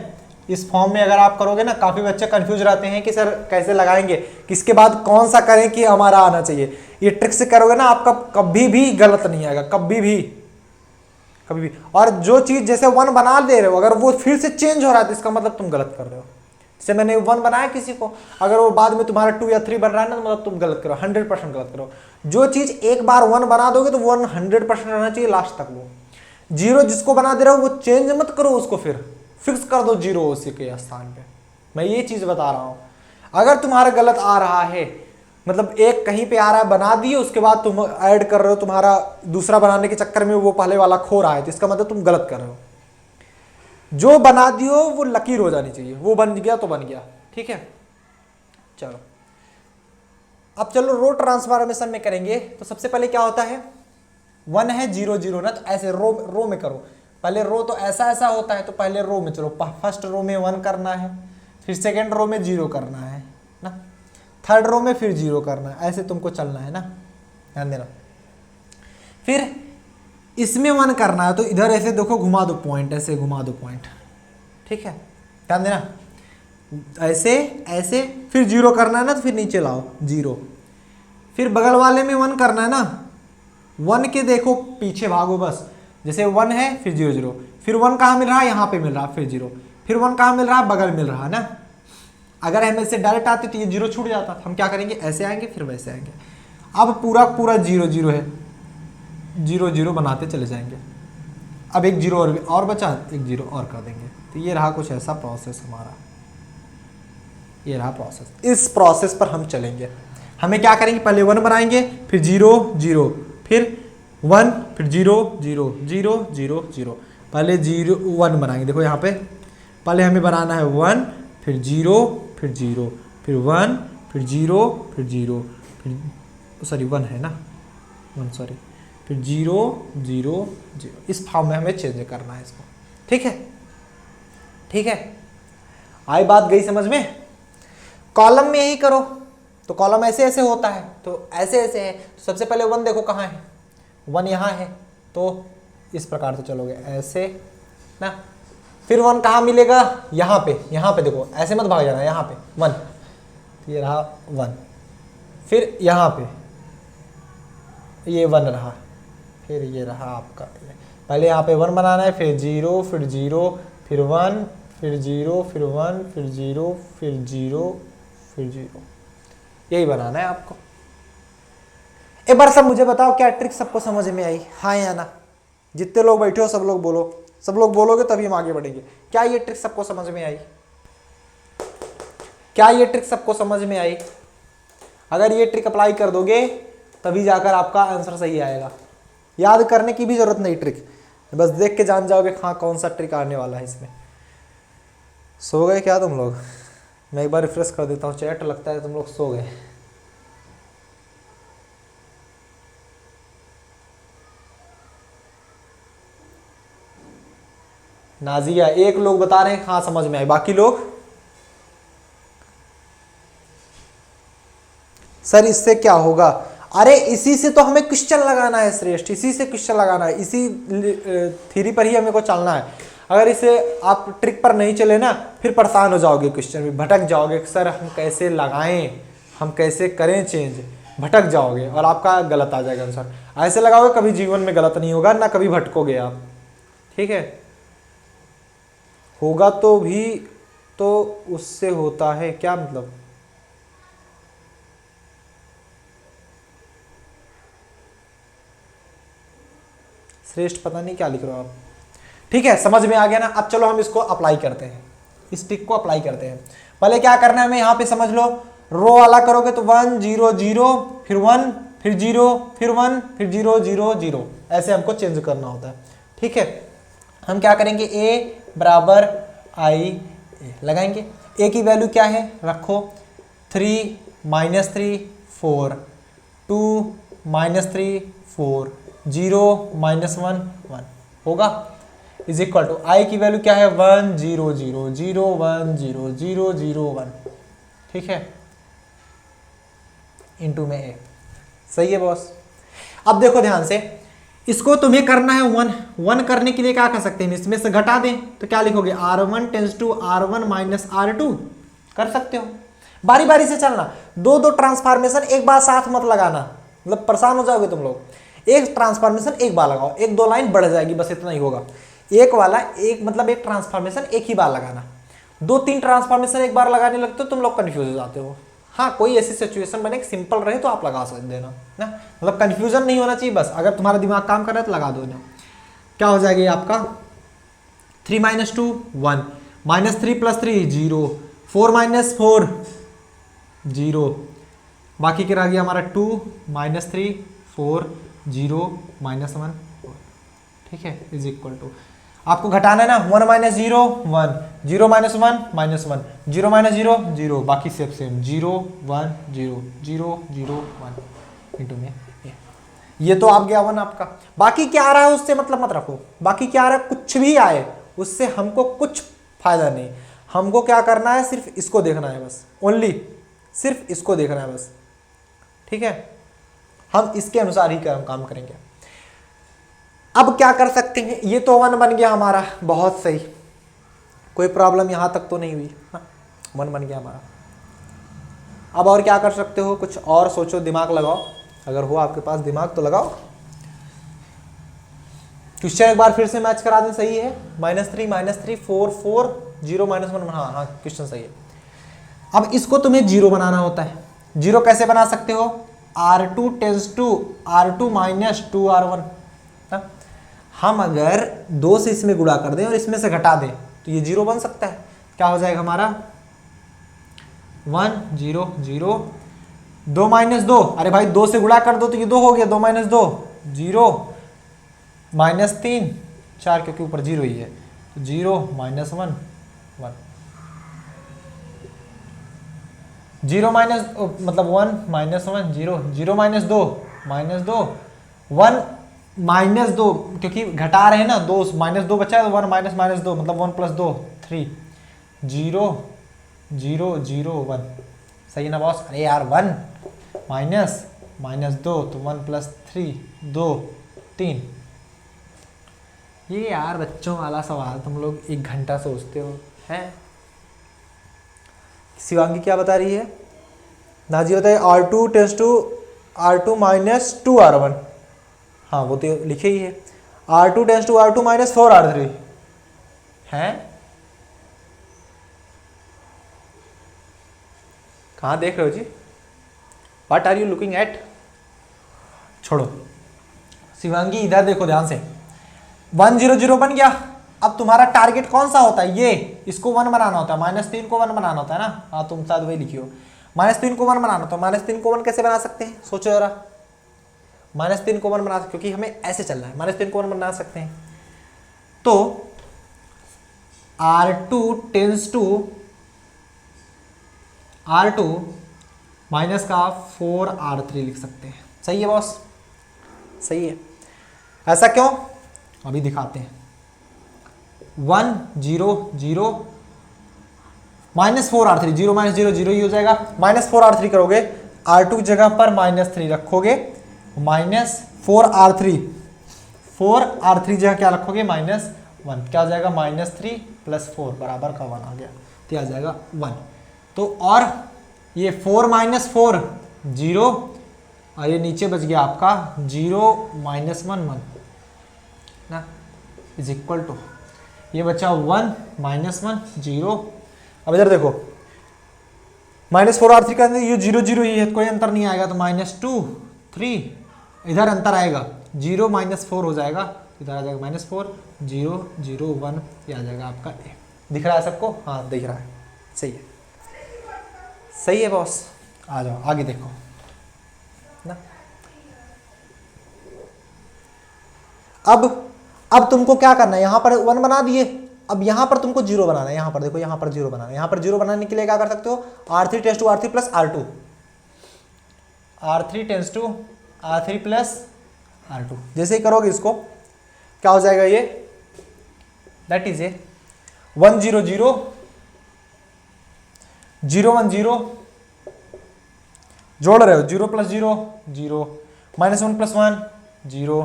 इस फॉर्म में अगर आप करोगे ना, काफ़ी बच्चे कंफ्यूज रहते हैं कि सर कैसे लगाएंगे, किसके बाद कौन सा करें कि हमारा आना चाहिए। ये ट्रिक से करोगे ना आपका कभी भी गलत नहीं आएगा, कभी भी कभी भी। और जो चीज़ जैसे 1 बना दे रहे हो, अगर वो फिर से चेंज हो रहा है तो इसका मतलब तुम गलत कर रहे हो। जैसे मैंने 1 बनाया किसी को, अगर वो बाद में तुम्हारा 2 या 3 बन रहा है ना, तो मतलब तुम गलत करो, 100% गलत करो। जो चीज़ एक बार 1 बना दोगे तो 100% रहना चाहिए लास्ट तक। वो 0 जिसको बना दे रहा हो वो चेंज मत करो, उसको फिर फिक्स कर दो 0 उसी के स्थान पे। मैं ये चीज़ बता रहा हूँ, अगर तुम्हारा गलत आ रहा है, मतलब एक कहीं पे आ रहा है बना दिए, उसके बाद तुम ऐड कर रहे हो, तुम्हारा दूसरा बनाने के चक्कर में वो पहले वाला खो रहा है, तो इसका मतलब तुम गलत कर रहे हो। जो बना दियो वो लकीर हो जानी चाहिए, वो बन गया तो बन गया। ठीक है, चलो अब चलो रो ट्रांसफॉर्मेशन में करेंगे। तो सबसे पहले क्या होता है, 1 है 0 0 ना, तो ऐसे रो में करो। पहले रो तो ऐसा होता है, तो पहले रो में चलो, फर्स्ट रो में 1 करना है, फिर सेकेंड रो में 0 करना है ना, थर्ड रो में फिर 0 करना है, ऐसे तुमको चलना है ना, ध्यान देना। फिर इसमें 1 करना है तो इधर ऐसे देखो घुमा दो पॉइंट, ऐसे घुमा दो पॉइंट, ठीक है, ध्यान देना, ऐसे ऐसे। फिर 0 करना है ना, तो फिर नीचे लाओ 0। फिर बगल वाले में 1 करना है ना, 1 के देखो पीछे भागो बस, जैसे 1 है फिर 0 0, फिर 1 कहाँ मिल रहा है, यहाँ पे मिल रहा है, फिर 0, फिर 1 कहाँ मिल रहा है, बगल मिल रहा है ना। अगर हम इससे डायरेक्ट आते तो ये 0 छूट जाता, हम क्या करेंगे, ऐसे आएंगे फिर वैसे आएंगे। अब पूरा पूरा 0 0 है, 0 0 बनाते चले जाएंगे। अब एक 0 और बचा, एक 0 और कर देंगे। तो ये रहा कुछ ऐसा प्रोसेस हमारा, ये रहा प्रोसेस। इस प्रोसेस पर हम चलेंगे। हमें क्या करेंगे, पहले 1 बनाएंगे, फिर 0 0, फिर 1, फिर 0 0 0 0 0। पहले 0 1 बनाएंगे। देखो यहाँ पे पहले हमें बनाना है 1, फिर 0, फिर 0, फिर 1, फिर 0, फिर 0, फिर सॉरी 1 है ना, 1 सॉरी, फिर 0 0 0। इस फॉर्म में हमें चेंज करना है इसको। ठीक है, ठीक है, आई बात गई समझ में। कॉलम में यही करो, तो कॉलम ऐसे ऐसे होता है, तो ऐसे ऐसे है। तो सबसे पहले 1 देखो कहाँ है, 1 यहाँ है, तो इस प्रकार से चलोगे ऐसे ना। फिर 1 कहाँ मिलेगा, यहाँ पे देखो, ऐसे मत भाग जाना, यहाँ पे 1, तो ये रहा 1। फिर यहाँ पे ये 1 रहा, फिर ये रहा आपका, पहले यहाँ पे 1 बनाना है, फिर 0, फिर 0, फिर 1, फिर 0, फिर 1, फिर 0, फिर 0, फिर 0। यही बनाना है आपको। एक बार सब मुझे बताओ, क्या ट्रिक सबको समझ में आई, हाँ या ना? जितने लोग बैठे हो सब लोग बोलो, सब लोग बोलोगे तभी हम आगे बढ़ेंगे। क्या ये ट्रिक सबको समझ में आई? क्या ये ट्रिक सबको समझ में आई? अगर ये ट्रिक अप्लाई कर दोगे तभी जाकर आपका आंसर सही आएगा। याद करने की भी जरूरत नहीं, ट्रिक बस देख के जान जाओगे हाँ कौन सा ट्रिक आने वाला है इसमें। सो गए क्या तुम लोग? मैं एक बार रिफ्रेश कर देता हूँ चैट, लगता है तुम लोग सो गए। नाजिया, एक लोग बता रहे हैं हाँ समझ में आए, बाकी लोग सर इससे क्या होगा? अरे इसी से तो हमें क्वेश्चन लगाना है श्रेष्ठ, इसी से क्वेश्चन लगाना है, इसी थ्योरी पर ही हमें को चलना है। अगर इसे आप ट्रिक पर नहीं चले ना, फिर परेशान हो जाओगे, क्वेश्चन में भटक जाओगे, सर हम कैसे लगाएं, हम कैसे करें चेंज, भटक जाओगे और आपका गलत आ जाएगा आंसर। ऐसे लगाओगे कभी जीवन में गलत नहीं होगा ना, कभी भटकोगे आप। ठीक है, होगा तो भी तो उससे होता है क्या मतलब? श्रेष्ठ पता नहीं क्या लिख रहे हो आप। ठीक है, समझ में आ गया ना? अब चलो हम इसको अप्लाई करते हैं, इस ट्रिक को अप्लाई करते हैं। पहले क्या करना है हमें, यहाँ पे समझ लो, रो वाला करोगे तो 1 0 0, फिर 1, फिर 0, फिर 1, फिर 0 0 0, ऐसे हमको चेंज करना होता है। ठीक है, हम क्या करेंगे, ए बराबर आई ए लगाएंगे। ए की वैल्यू क्या है, रखो 3 -3 4, 2 -3 4, 0 -1 1 होगा, इज इक्वल टू आई की वैल्यू क्या है, 1 0 0 0 1 0 0 0 1। ठीक है, इनटू में ए। सही है बॉस? अब देखो ध्यान से, इसको तुम्हें करना है 1 1 करने के लिए क्या कर सकते हैं, इसमें से घटा दें तो क्या लिखोगे, R1 tends to R1 minus R2 कर सकते हो। बारी बारी से चलना, दो दो ट्रांसफॉर्मेशन एक बार साथ मत लगाना, मतलब परेशान हो जाओगे तुम लोग। एक ट्रांसफॉर्मेशन एक बार लगाओ, एक दो लाइन बढ़ जाएगी, बस इतना ही होगा। एक वाला एक मतलब एक ट्रांसफॉर्मेशन एक ही बार लगाना, 2-3 ट्रांसफॉर्मेशन एक बार लगाने लगते हो तुम लोग कंफ्यूज हो जाते हो। हाँ, कोई ऐसी सिचुएशन बने सिंपल रहे तो आप लगा सकते देना ना, मतलब कंफ्यूजन नहीं होना चाहिए। बस अगर तुम्हारा दिमाग काम कर रहा है तो लगा दो ना। क्या हो जाएगा आपका, 3 - 2 1, -3 + 3 0, 4 - 4 0, बाकी क्या रह गया हमारा 2 -3 4 0 -1 4। ठीक है, इज इक्वल टू, आपको घटाना है ना, 1 - 0 1, 0 - 1 -1, 0 - 0 0, बाकी सब सेम 0 1 0 0 0 1 इंटू में ये तो आप गया 1 आपका। बाकी क्या आ रहा है उससे मतलब मत रखो, बाकी क्या आ रहा है कुछ भी आए उससे हमको कुछ फायदा नहीं। हमको क्या करना है, सिर्फ इसको देखना है बस, ओनली सिर्फ इसको देखना है बस। ठीक है, हम इसके अनुसार ही काम करेंगे। अब क्या कर सकते हैं, ये तो 1 बन गया हमारा, बहुत सही, कोई प्रॉब्लम यहां तक तो नहीं हुई। हाँ, 1 बन गया हमारा। अब और क्या कर सकते हो, कुछ और सोचो, दिमाग लगाओ, अगर हो आपके पास दिमाग तो लगाओ। क्वेश्चन एक बार फिर से मैच करा दें, सही है, -3 -3 4 4 0 -1, हाँ हाँ क्वेश्चन सही है। अब इसको तुम्हें 0 बनाना होता है। 0 कैसे बना सकते हो, R2 tense to R2 minus 2R1। हम अगर 2 से इसमें गुणा कर दें और इसमें से घटा दें तो ये 0 बन सकता है। क्या हो जाएगा हमारा 1 0 0 2 माइनस 2, अरे भाई 2 से गुणा कर दो तो ये 2 हो गया, 2 माइनस 2 0 माइनस 3 4 क्योंकि ऊपर 0 ही है, 0 माइनस 1 1 0 माइनस मतलब 1 माइनस 1 0 0 माइनस 2 माइनस 2 1 माइनस 2 क्योंकि घटा रहे हैं ना, 2 माइनस 2 बचा है तो 1 माइनस माइनस 2 मतलब 1 प्लस 2 3 0 0 0 1। सही है ना बॉस? अरे यार 1 माइनस माइनस 2 तो 1 प्लस 3 2 3। ये यार बच्चों वाला सवाल तुम लोग 1 घंटा सोचते हो हैं। शिवांगी क्या बता रही है? नाजी बताइए R2 tense to R2 minus 2R1। हाँ वो तो लिखे ही है। R2 tense to R2 minus 4R3 हैं। कहाँ देख रहे हो जी? What are you looking at? छोड़ो शिवांगी, इधर देखो ध्यान से। 1 0 0 बन गया। अब तुम्हारा टारगेट कौन सा होता है? ये इसको 1 बनाना होता है, -3 को 1 बनाना होता है ना। हाँ तुम शायद वही लिखी हो, -3 को 1 बनाना होता है। -3 को 1 कैसे बना सकते हैं? सोचो जरा। -3 को 1 बना, क्योंकि हमें ऐसे चलना है, -3 को 1 बना सकते हैं। तो R2 tense to R2 minus का 4R3 लिख सकते हैं। सही है बॉस? सही है। ऐसा क्यों? अभी दिखाते हैं। 1 0 0 माइनस 4R3 0 माइनस 0 0 ही हो जाएगा। -4R3 करोगे, R2 की जगह पर -3 रखोगे, -4R3 4R3 जगह क्या रखोगे? -1। क्या हो जाएगा? -3 + 4 बराबर का 1 आ गया, तो आ जाएगा 1। तो और ये 4 - 4 0 और ये नीचे बच गया आपका 0 - 1 1 ना इज इक्वल टू ये बचा 1 - 1 0। अब इधर देखो -4R3 का ये 0 0 ही है, कोई अंतर नहीं आएगा, तो -2 3 इधर अंतर आएगा, 0 - 4 हो जाएगा, इधर आ जाएगा -4 0 0 1, ये आ जाएगा आपका ए। दिख रहा है सबको? हाँ दिख रहा है। सही है, सही है बॉस। आ जाओ आगे देखो ना। अब तुमको क्या करना है? यहां पर 1 बना दिए, अब यहां पर तुमको 0 बनाना है। यहां पर देखो, यहां पर 0 बनाना है। यहां पर 0 बनाने के लिए क्या कर सकते हो? R3 tends to R3 plus R2, R3 tends to R3 plus R2। जैसे ही करोगे इसको क्या हो जाएगा? ये दैट इज ए 1 0 0 0 1 0 जोड़ रहे हो, 0 + 0 0 -1 + 1 0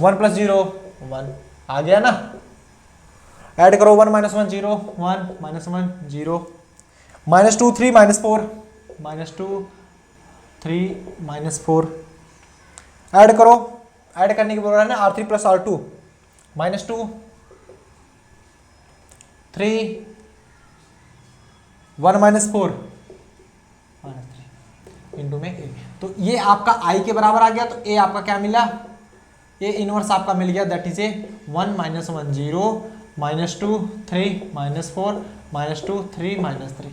1 + 0 1 आ गया ना। ऐड करो 1 - 1 0 1 -1 0 -2 3 -4 -2 3 -4 ऐड करो। ऐड करने के बोल रहा है ना, R3 + R2 -2 3 1 -4 -3 इंटू में ए। तो ये आपका I के बराबर आ गया, तो ए आपका क्या मिला? ए इनवर्स आपका मिल गया, दैट इज ए 1 - 1 0 -2 3 -4 -2 3 -3।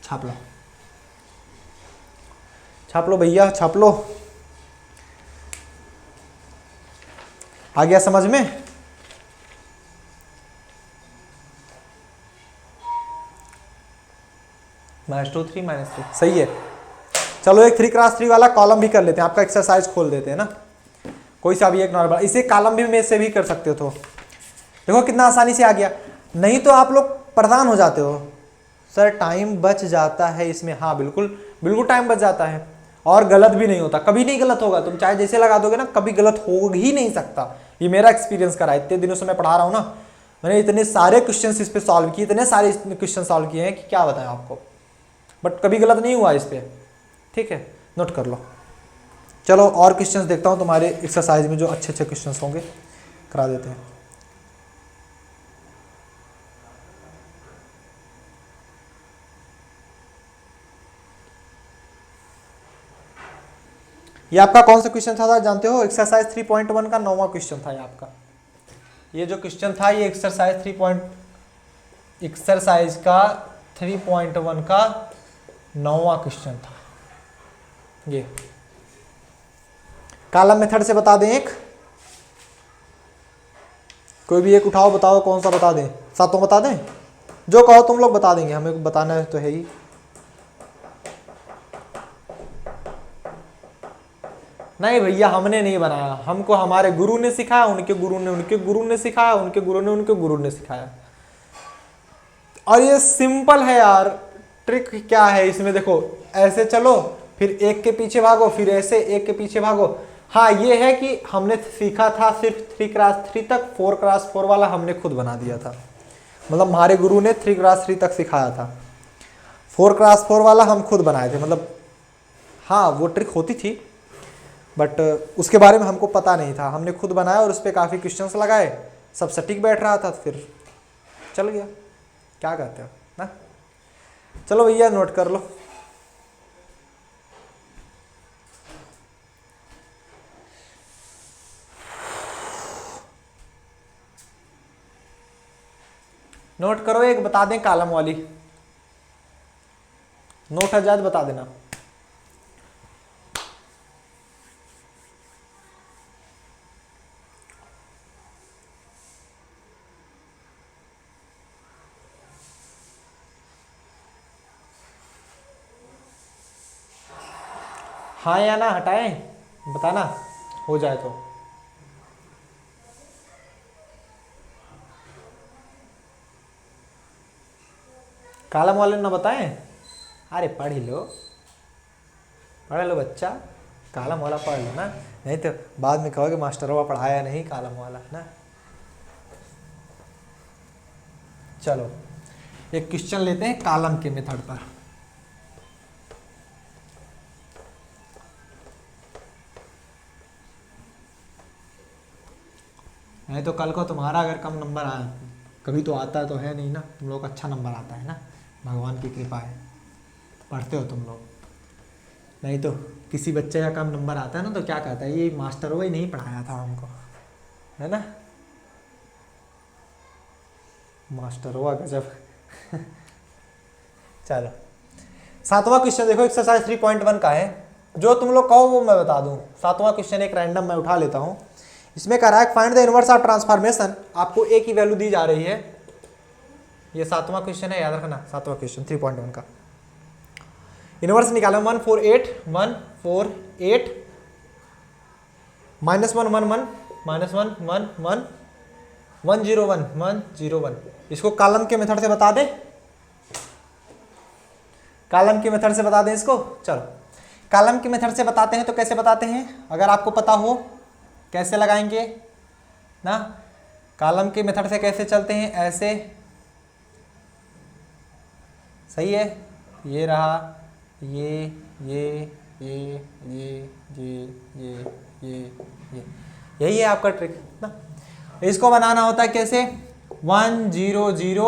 छाप लो, छाप लो भैया, छाप लो। आ गया समझ में? -2 3 -3 सही है। चलो एक 3 × 3 वाला कॉलम भी कर लेते हैं, आपका एक्सरसाइज खोल देते हैं ना, कोई सा भी एक नॉर्मल। इसे कॉलम भी में से भी कर सकते हो। तो देखो कितना आसानी से आ गया। नहीं तो आप लोग परेशान हो जाते हो, सर टाइम बच जाता है इसमें। हाँ बिल्कुल बिल्कुल टाइम बच जाता है, और गलत भी नहीं होता, कभी नहीं गलत होगा। तुम चाहे जैसे लगा दोगे ना, कभी गलत हो ही नहीं सकता। ये मेरा एक्सपीरियंस करा है, इतने दिनों से मैं पढ़ा रहा हूँ ना, मैंने इतने सारे क्वेश्चन इस पे सॉल्व किए, इतने सारे क्वेश्चन सॉल्व किए हैं कि क्या बताएं आपको, बट कभी गलत नहीं हुआ इस पर। ठीक है, नोट कर लो। चलो और क्वेश्चंस देखता हूँ तुम्हारे एक्सरसाइज में, जो अच्छे अच्छे क्वेश्चंस होंगे करा देते हैं। ये आपका कौन सा क्वेश्चन था जानते हो? एक्सरसाइज 3.1 का 9वां क्वेश्चन था ये आपका। ये जो क्वेश्चन था ये एक्सरसाइज का 3.1 का 9वां क्वेश्चन था। ये कॉलम मेथड से बता दें एक, कोई भी एक उठाओ, बताओ कौन सा बता दें, सातों बता दें, जो कहो तुम लोग बता देंगे, हमें बताना तो है ही। नहीं भैया हमने नहीं बनाया, हमको हमारे गुरु ने सिखाया, उनके गुरु ने उनके गुरु ने सिखाया, उनके गुरु ने उनके गुरु ने सिखाया। और ये सिंपल है यार। ट्रिक क्या है इसमें, देखो ऐसे चलो, फिर एक के पीछे भागो, फिर ऐसे एक के पीछे भागो। हाँ ये है कि हमने सीखा था सिर्फ 3x3 तक, 4x4 वाला हमने खुद बना दिया था। मतलब हमारे गुरु ने 3x3 तक सिखाया था, 4x4 वाला हम खुद बनाए थे। मतलब हाँ वो ट्रिक होती थी, बट उसके बारे में हमको पता नहीं था, हमने खुद बनाया और उस पर काफ़ी क्वेश्चंस लगाए, सब सटीक बैठ रहा था, फिर चल गया। क्या कहते हो ना? चलो भैया नोट कर लो। नोट करो, एक बता दें कॉलम वाली, नोट आजाद बता देना। हाँ या ना हटाएं, बताना हो जाए तो। कॉलम वाले ना बताएं? अरे पढ़ लो बच्चा, कॉलम वाला पढ़ लो ना, नहीं तो बाद में कहोगे मास्टरवा पढ़ाया नहीं कॉलम वाला ना। चलो एक क्वेश्चन लेते हैं कॉलम के मेथड पर। नहीं तो कल को तुम्हारा अगर कम नंबर आया, कभी तो आता तो है नहीं ना, तुम लोग अच्छा नंबर आता है ना, भगवान की कृपा है, पढ़ते हो तुम लोग। नहीं तो किसी बच्चे का कम नंबर आता है ना तो क्या कहता है, ये मास्टर वो ही नहीं पढ़ाया था हमको, है ना, मास्टर हुआ गजब। चलो 7वां क्वेश्चन देखो, एक्सरसाइज 3.1 का है, जो तुम लोग कहो वो मैं बता दूं। 7वां क्वेश्चन एक रैंडम मैं उठा लेता हूं। इसमें कह रहा है find the inverse of transformation, आपको ए की वैल्यू दी जा रही है। ये 7वां क्वेश्चन है, याद रखना 7वां क्वेश्चन 3.1 का। इनवर्स निकालो, 148 -1 -1 -1 -1 1 1 101 101। इसको कॉलम के मेथड से बता दे, कॉलम के मेथड से बता दें इसको। चलो कॉलम के मेथड से बताते हैं तो कैसे बताते हैं, अगर आपको पता हो कैसे लगाएंगे ना। कॉलम के मेथड से कैसे चलते हैं, ऐसे, सही है, ये रहा, ये यही है आपका ट्रिक ना। इसको बनाना होता है कैसे, 1 0 0,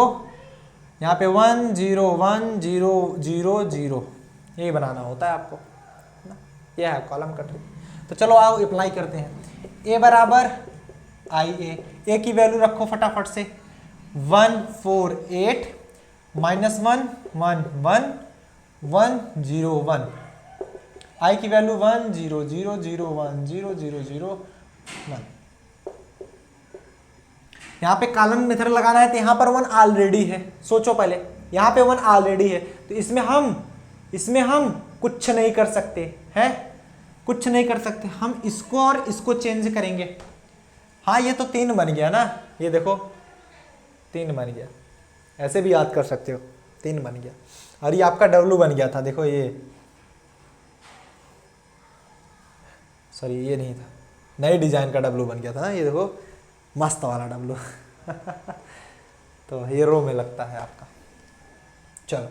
यहाँ पे 1 0 1 0 0 0, यही बनाना होता है आपको ना। यह है कॉलम का ट्रिक। तो चलो आओ अप्लाई करते हैं। ए बराबर आई ए की वैल्यू रखो फटाफट से, 148 -1 1 1 1 0 1। आई की वैल्यू 1 0 0 0 1 0 0 0 1। यहाँ पे कॉलम मेथड लगाना है तो यहाँ पर 1 ऑलरेडी है, सोचो पहले, यहाँ पे 1 ऑलरेडी है तो इसमें हम कुछ नहीं कर सकते हैं, कुछ नहीं कर सकते, हम इसको और इसको चेंज करेंगे। हाँ ये तो 3 बन गया ना, ये देखो 3 बन गया, ऐसे भी याद कर सकते हो, 3 बन गया। और ये आपका W बन गया था, देखो ये, सॉरी ये नहीं था, नए डिजाइन का W बन गया था ना, ये देखो मस्त वाला W। तो ये रो में लगता है आपका। चलो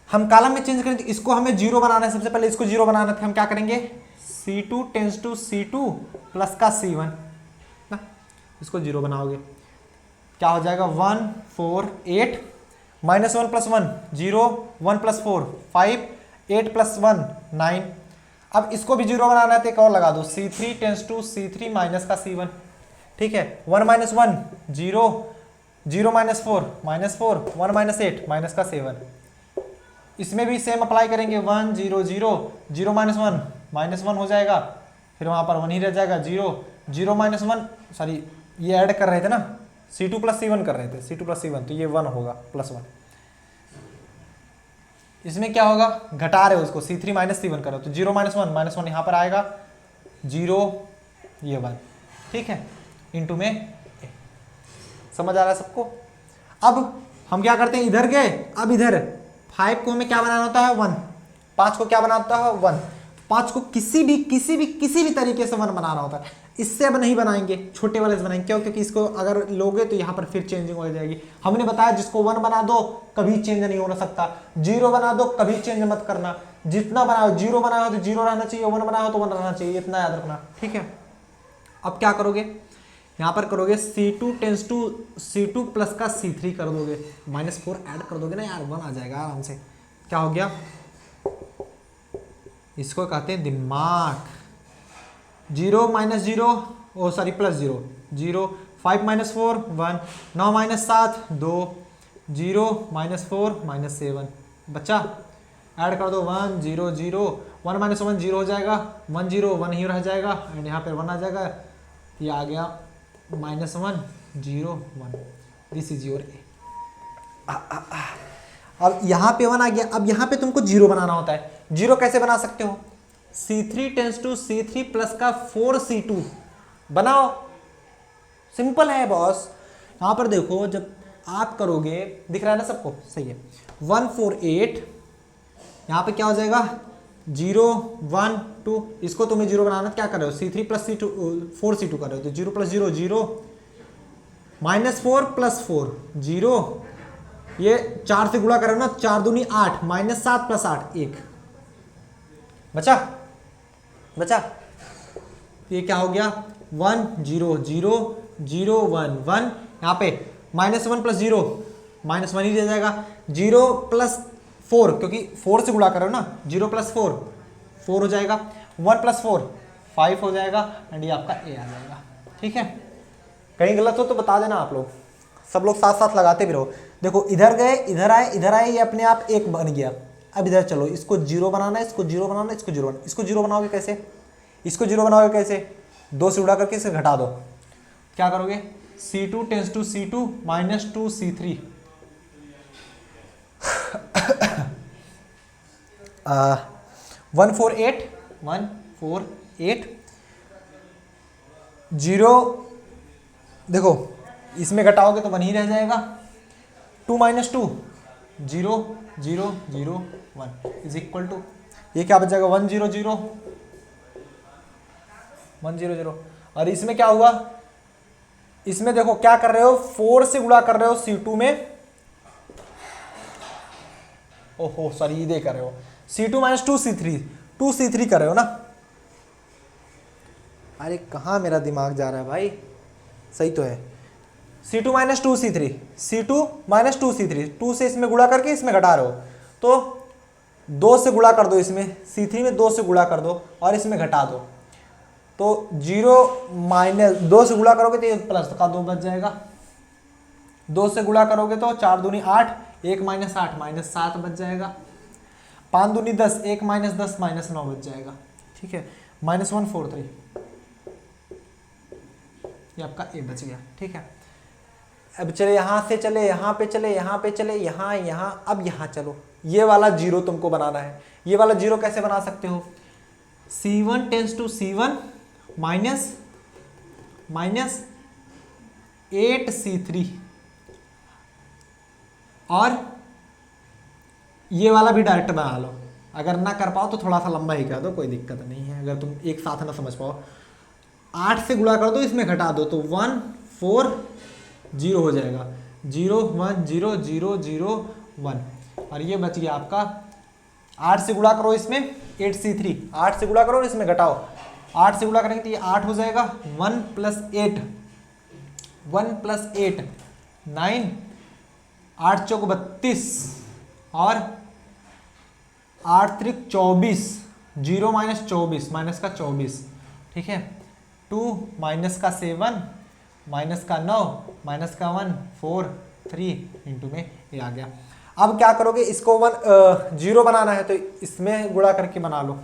हम कॉलम में चेंज करें तो इसको हमें 0 बनाना है, सबसे पहले इसको 0 बनाना था, हम क्या करेंगे, C2 tense to C2 plus का C1 ना, इसको 0 बनाओगे क्या हो जाएगा, 148 -1 + 1 0 1 + 4 5 8 + 1 9। अब इसको भी जीरो बनाना है तो एक और लगा दो, C3 tense to C3 minus का C1, ठीक है। 1 माइनस 1 0, 0 माइनस 4 -4, 1 माइनस 8 माइनस का 7। इसमें भी सेम अप्लाई करेंगे, 1 0 0, 0 माइनस 1 -1 हो जाएगा, फिर वहाँ पर 1 ही रह जाएगा, 0 0 माइनस 1, सॉरी ये ऐड कर रहे थे ना, C2 प्लस C1 कर रहे थे, C2 प्लस C1, तो ये 1 होगा +1। इसमें क्या होगा, घटा रहे हो उसको, C3 माइनस C1 करो तो 0 माइनस 1 यहाँ पर आएगा, 0 ये 1, ठीक है, इंटू में a। समझ आ रहा है सबको। अब हम क्या करते हैं, इधर गए, अब इधर 5 को हमें क्या बनाना होता है 1, 5 को क्या बनाना होता है 1, 5 को किसी भी तरीके से 1 बनाना होता है। इससे अब नहीं बनाएंगे, छोटे वाले से बनाएंगे, क्यों, क्योंकि इसको अगर लोगे तो यहाँ पर फिर चेंजिंग हो जाएगी। हमने बताया जिसको 1 बना दो कभी चेंज नहीं हो सकता, 0 बना दो कभी चेंज मत करना, जितना बनाओ 0 बनाया हो तो 0 रहना चाहिए, 1 बनाया हो तो 1 रहना चाहिए, इतना याद रखना, ठीक है। अब क्या करोगे, यहाँ पर करोगे C2 tense to C2 plus का C3 कर दोगे, -4 ऐड कर दोगे ना यार, 1 आ जाएगा आराम से। क्या हो गया, इसको कहते हैं दिमाग। 0 माइनस 0, ओ सॉरी +0, 0, 5 माइनस 4 1, 9 माइनस 7 2, 0 माइनस 4 -7 बच्चा, ऐड कर दो 1 0 0, 1 माइनस 1 0 हो जाएगा, 1 0 1 ही रह जाएगा, एंड यहाँ पर 1 आ जाएगा, ये आ गया -1 0 1, दिस इज योर ए। अब यहाँ पे 1 आ गया, अब यहाँ पे तुमको 0 बनाना होता है। 0 कैसे बना सकते हो, C3 tense to C3 plus का 4C2 बनाओ, सिंपल है बॉस। यहाँ पर देखो जब आप करोगे, दिख रहा है ना सबको, सही है, 1 4 8, यहाँ पे क्या हो जाएगा 0 1 2, इसको तुम्हें 0 बनाना, क्या कर रहे हो, C3 प्लस C2 4C2 कर रहे हो, तो 0 प्लस 0 0, -4 प्लस 4 0, ये 4 से गुणा कर रहे हो ना, 4 दूनी 8, -7 प्लस 8 1 बचा, ये क्या हो गया 1 0 0 0 1 1, यहाँ पे -1 प्लस 0 -1 ही रह जाएगा, 0 प्लस 4, क्योंकि 4 से गुणा कर रहे हो ना, 0 प्लस 4 4 हो जाएगा, 1 प्लस 4 5 हो जाएगा, एंड ये आपका ए आ जाएगा, ठीक है। कहीं गलत हो तो बता देना आप लोग, सब लोग साथ साथ लगाते भी रहो। देखो इधर गए, इधर आए, ये अपने आप 1 बन गया। अब इधर चलो, इसको 0 बनाना है, इसको 0 बनाना है, इसको 0 बनाना, इसको 0 बनाओगे कैसे, इसको 0 बनाओगे कैसे, 2 से उड़ा करके इसे घटा दो, क्या करोगे, C2 tense to C2 -2 C3, 1 4 8 1 4 8 0, देखो इसमें घटाओगे तो 1 ही रह जाएगा, 2 - 2 0 0 0 1 इज इक्वल टू, ये क्या बच जाएगा 1 0 0 1 0 0, और इसमें क्या हुआ, इसमें देखो क्या कर रहे हो, 4 से गुणा कर रहे हो C2 में, ओहो सॉरी ये कर रहे हो, C2 -2 C3, 2 C3 कर रहे हो ना। अरे कहाँ मेरा दिमाग जा रहा है भाई, सही तो है, C2 -2 C3, C2 -2 C3, 2 से इसमें गुणा करके इसमें घटा रहे हो, तो 2 से गुणा कर दो, इसमें C3 में 2 से गुणा कर दो और इसमें घटा दो, तो 0 माइनस 2 से गुणा करोगे तो ये प्लस का 2 बच जाएगा, 2 से गुणा करोगे तो 4 दूनी 8, 1 - 8 -7 बच जाएगा, 5 दूनी 10, 1 - 10 -9 बच जाएगा, ठीक है, -1 4 3, ये आपका ए बच गया, ठीक है। अब चले यहाँ से चले यहाँ पे चले यहाँ पे चले यहाँ यहाँ, अब यहाँ चलो, ये वाला 0 तुमको बनाना है। ये वाला 0 कैसे बना सकते हो, C1 tense to C1 minus 8 C3, और ये वाला भी डायरेक्ट बना लो, अगर ना कर पाओ तो थोड़ा सा लंबा ही कर दो, कोई दिक्कत नहीं है, अगर तुम एक साथ ना समझ पाओ। 8 से गुणा कर दो, इसमें घटा दो, तो 1 4 0 हो जाएगा, 0 1 0 0 0 1, और ये बच गया आपका, 8 से गुणा करो इसमें 8 C3, 8 से गुणा करो और इसमें घटाओ, 8 से गुणा करेंगे तो ये 8 हो जाएगा, 1 + 8 9, 8 चौक 32 और 8 त्रिक 24, 0 माइनस 24 माइनस का 24, ठीक है, 2 माइनस का 7 माइनस का 9 माइनस का 1 4 3 इंटू में ये आ गया। अब क्या करोगे, इसको 0 बनाना है तो इसमें गुणा करके बना लो।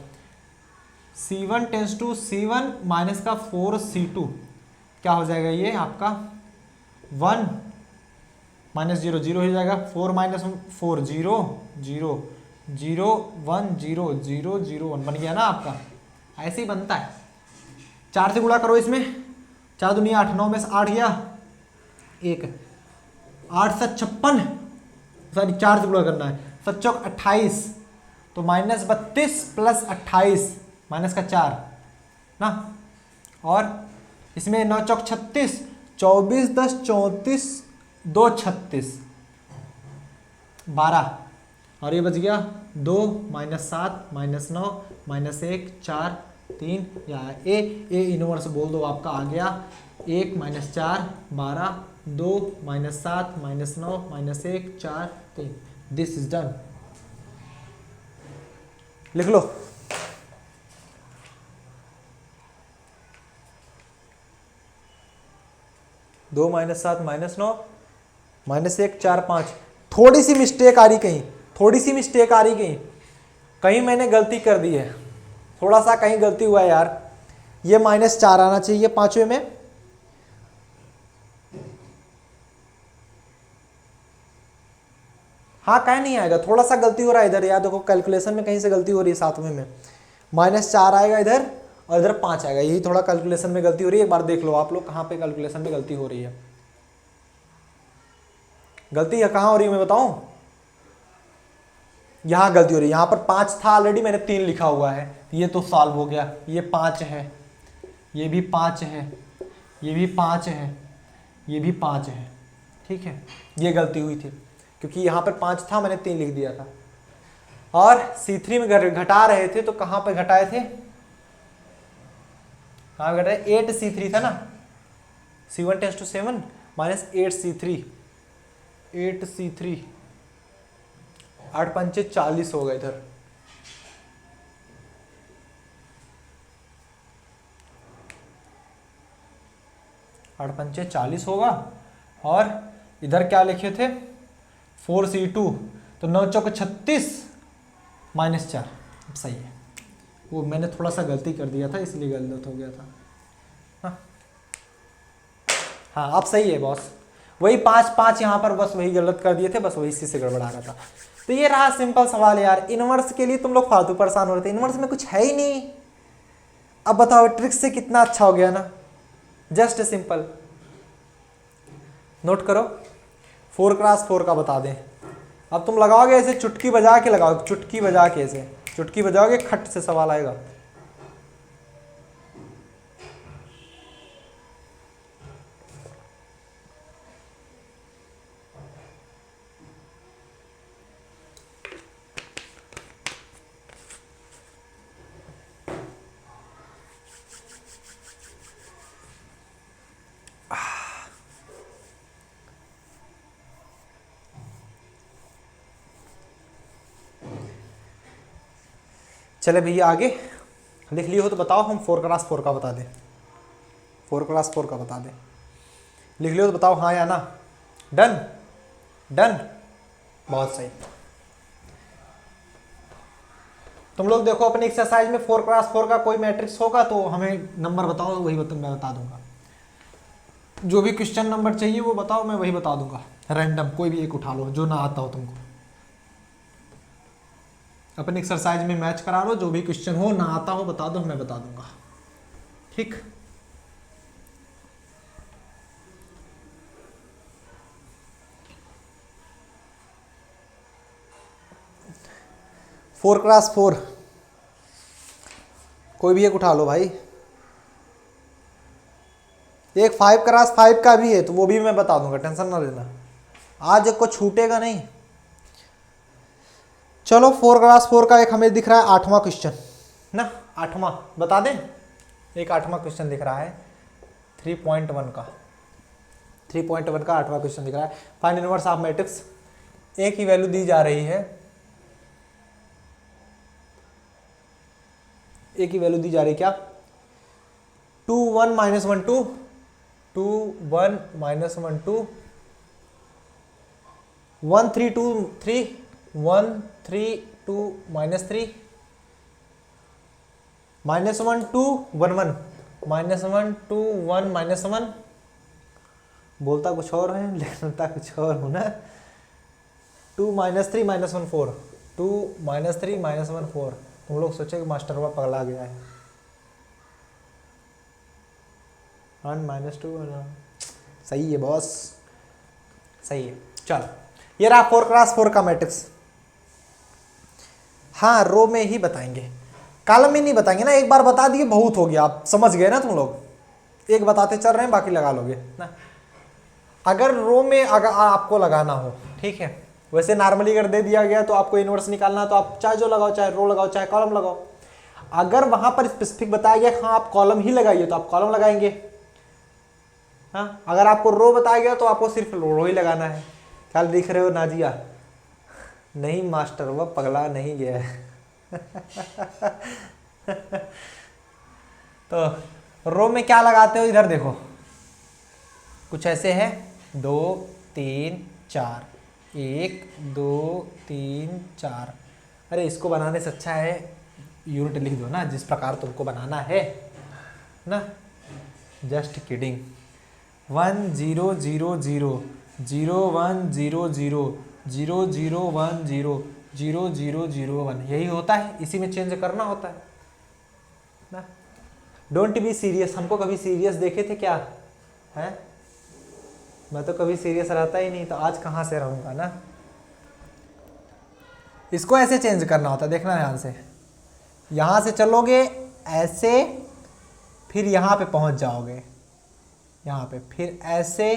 C1 tense to C1 minus का 4C2 क्या हो जाएगा, ये आपका 1 माइनस 0 0 हो जाएगा, 4 माइनस 4 0 0 0 1 0 0 0 1 बन गया ना आपका, ऐसे ही बनता है। 4 से गुणा करो इसमें, 4 दूनी 8, 9 में से 8 गया 1, 8 7 56, सॉरी 4 से गुणा करना है, 7 चौक 28, तो माइनस 32 प्लस 28 माइनस का 4 ना, और इसमें 9 चौक 36, 24 10 34 2 36 12, और ये बच गया 2 माइनस 7 माइनस 9 माइनस 1 4 3, या ए इनवर्स बोल दो, आपका आ गया 1 minus 4 12 2 minus 7 minus 9 minus 1 4 3, this is done. लिख लो। दो माइनस 7 माइनस 9 माइनस 1 4 5, थोड़ी सी मिस्टेक आ रही कहीं, थोड़ी सी मिस्टेक आ रही कहीं मैंने गलती कर दी है, थोड़ा सा कहीं गलती हुआ है यार, ये माइनस 4 आना चाहिए पांचवें में, हाँ कहीं नहीं आएगा, थोड़ा सा गलती हो रहा है इधर यार, देखो कैलकुलेशन में कहीं से गलती हो रही है, सातवें में माइनस 4 आएगा इधर और इधर 5 आएगा, यही थोड़ा कैलकुलेशन में गलती हो रही है। एक बार देख लो आप लोग कहाँ पे कैलकुलेशन में गलती हो रही है, गलती है कहाँ हो रही है मैं बताऊं, यहां गलती हो रही है, यहां पर 5 था ऑलरेडी, मैंने 3 लिखा हुआ है, ये तो सॉल्व हो गया, ये 5 है, ये भी 5 है, ये भी 5 है, ये भी 5 है, ठीक है, ये गलती हुई थी क्योंकि यहां पर 5 था, मैंने 3 लिख दिया था। और C3 में घटा रहे थे तो कहां पे घटाए थे, कहां घटाए, 8C3 था ना, C1 tense to 7 minus 8C3 8C3, 8 पंचे 40 हो गए इधर, आठ पंचे 40 होगा, और इधर क्या लिखे थे 4C2, तो 9 चौक 36 माइनस 4, सही है, वो मैंने थोड़ा सा गलती कर दिया था इसलिए गलत हो गया था। हाँ अब सही है बॉस, वही 5 5 यहाँ पर बस वही गलत कर दिए थे, बस वही इसी से गड़बड़ा रहा था। तो ये रहा सिंपल सवाल यार, इनवर्स के लिए तुम लोग फालतू परेशान हो रहे थे, इनवर्स में कुछ है ही नहीं। अब बताओ ट्रिक से कितना अच्छा हो गया ना, जस्ट सिंपल। नोट करो 4x4 का बता दें, अब तुम लगाओगे ऐसे चुटकी बजा के लगाओ, चुटकी बजा के, ऐसे चुटकी बजाओगे खट से सवाल आएगा। चले भैया आगे लिख लियो हो तो बताओ, हम 4x4 का बता दें, 4x4 का बता दें, लिख लियो तो बताओ हाँ या ना। डन डन, बहुत सही। तुम लोग देखो अपनी एक्सरसाइज में 4x4 का कोई मैट्रिक्स होगा तो हमें नंबर बताओ, वही मैं बता दूंगा। जो भी क्वेश्चन नंबर चाहिए वो बताओ, मैं वही बता दूंगा, रैंडम कोई भी एक उठा लो जो ना आता हो तुमको, अपने एक्सरसाइज में मैच करा लो, जो भी क्वेश्चन हो ना आता हो बता दो, मैं बता दूंगा, ठीक। फोर क्लास 4 कोई भी एक उठा लो भाई, एक 5x5 का भी है तो वो भी मैं बता दूंगा, टेंशन ना लेना, आज को छूटेगा नहीं। चलो 4x4 का एक हमें दिख रहा है 8वां क्वेश्चन ना, 8वां बता दें, एक 8वां क्वेश्चन दिख रहा है 3.1 का, 3.1 का 8वां क्वेश्चन दिख रहा है। फाइंड इनवर्स ऑफ मैट्रिक्स, ए की वैल्यू दी जा रही है ए की वैल्यू दी जा रही है क्या, 2 1 minus 1 2, 2 1 minus 1 2, 1 3 2 3, 1 3 2 minus 3, minus 1 2 1 1, minus 1 2 1 minus 1, बोलता कुछ और है लिखता कुछ और हूँ ना। 2 माइनस 3 माइनस 1 4, 2 माइनस 3 माइनस 1 4। तुम लोग सोचे कि मास्टर हुआ पगला गया है। 1 माइनस 2, सही है बॉस, सही है। चलो ये रहा 4 क्रॉस 4 का मैट्रिक्स। हाँ रो में ही बताएंगे, कॉलम में नहीं बताएंगे ना, एक बार बता दिए बहुत हो गया, आप समझ गए ना तुम लोग, एक बताते चल रहे हैं बाकी लगा लोगे ना। अगर रो में अगर आपको लगाना हो, ठीक है, वैसे नॉर्मली अगर दे दिया गया तो आपको इनवर्स निकालना, तो आप चाहे जो लगाओ, चाहे रो लगाओ चाहे कॉलम लगाओ। अगर वहां पर स्पेसिफिक बताया गया हाँ आप कॉलम ही लगाइए तो आप कॉलम लगाएंगे। हाँ अगर आपको रो बताया गया तो आपको सिर्फ रो ही लगाना है। क्या दिख रहे हो नाजिया? नहीं मास्टर वह पगला नहीं गया है। तो रो में क्या लगाते हो, इधर देखो कुछ ऐसे है, 2 3 4, 1 2 3 4। अरे इसको बनाने से अच्छा है यूनिट लिख दो ना जिस प्रकार तुमको बनाना है ना। Just kidding. 1 0 0 0 0 1 0 0 0 0 1 0 0 0 0 1, यही होता है, इसी में चेंज करना होता है ना। Don't be serious. हमको कभी सीरियस देखे थे क्या है? मैं तो कभी सीरियस रहता ही नहीं, तो आज कहाँ से रहूँगा ना। इसको ऐसे चेंज करना होता है, देखना ध्यान से। यहाँ से चलोगे ऐसे, फिर यहाँ पे पहुँच जाओगे, यहाँ पे, फिर ऐसे,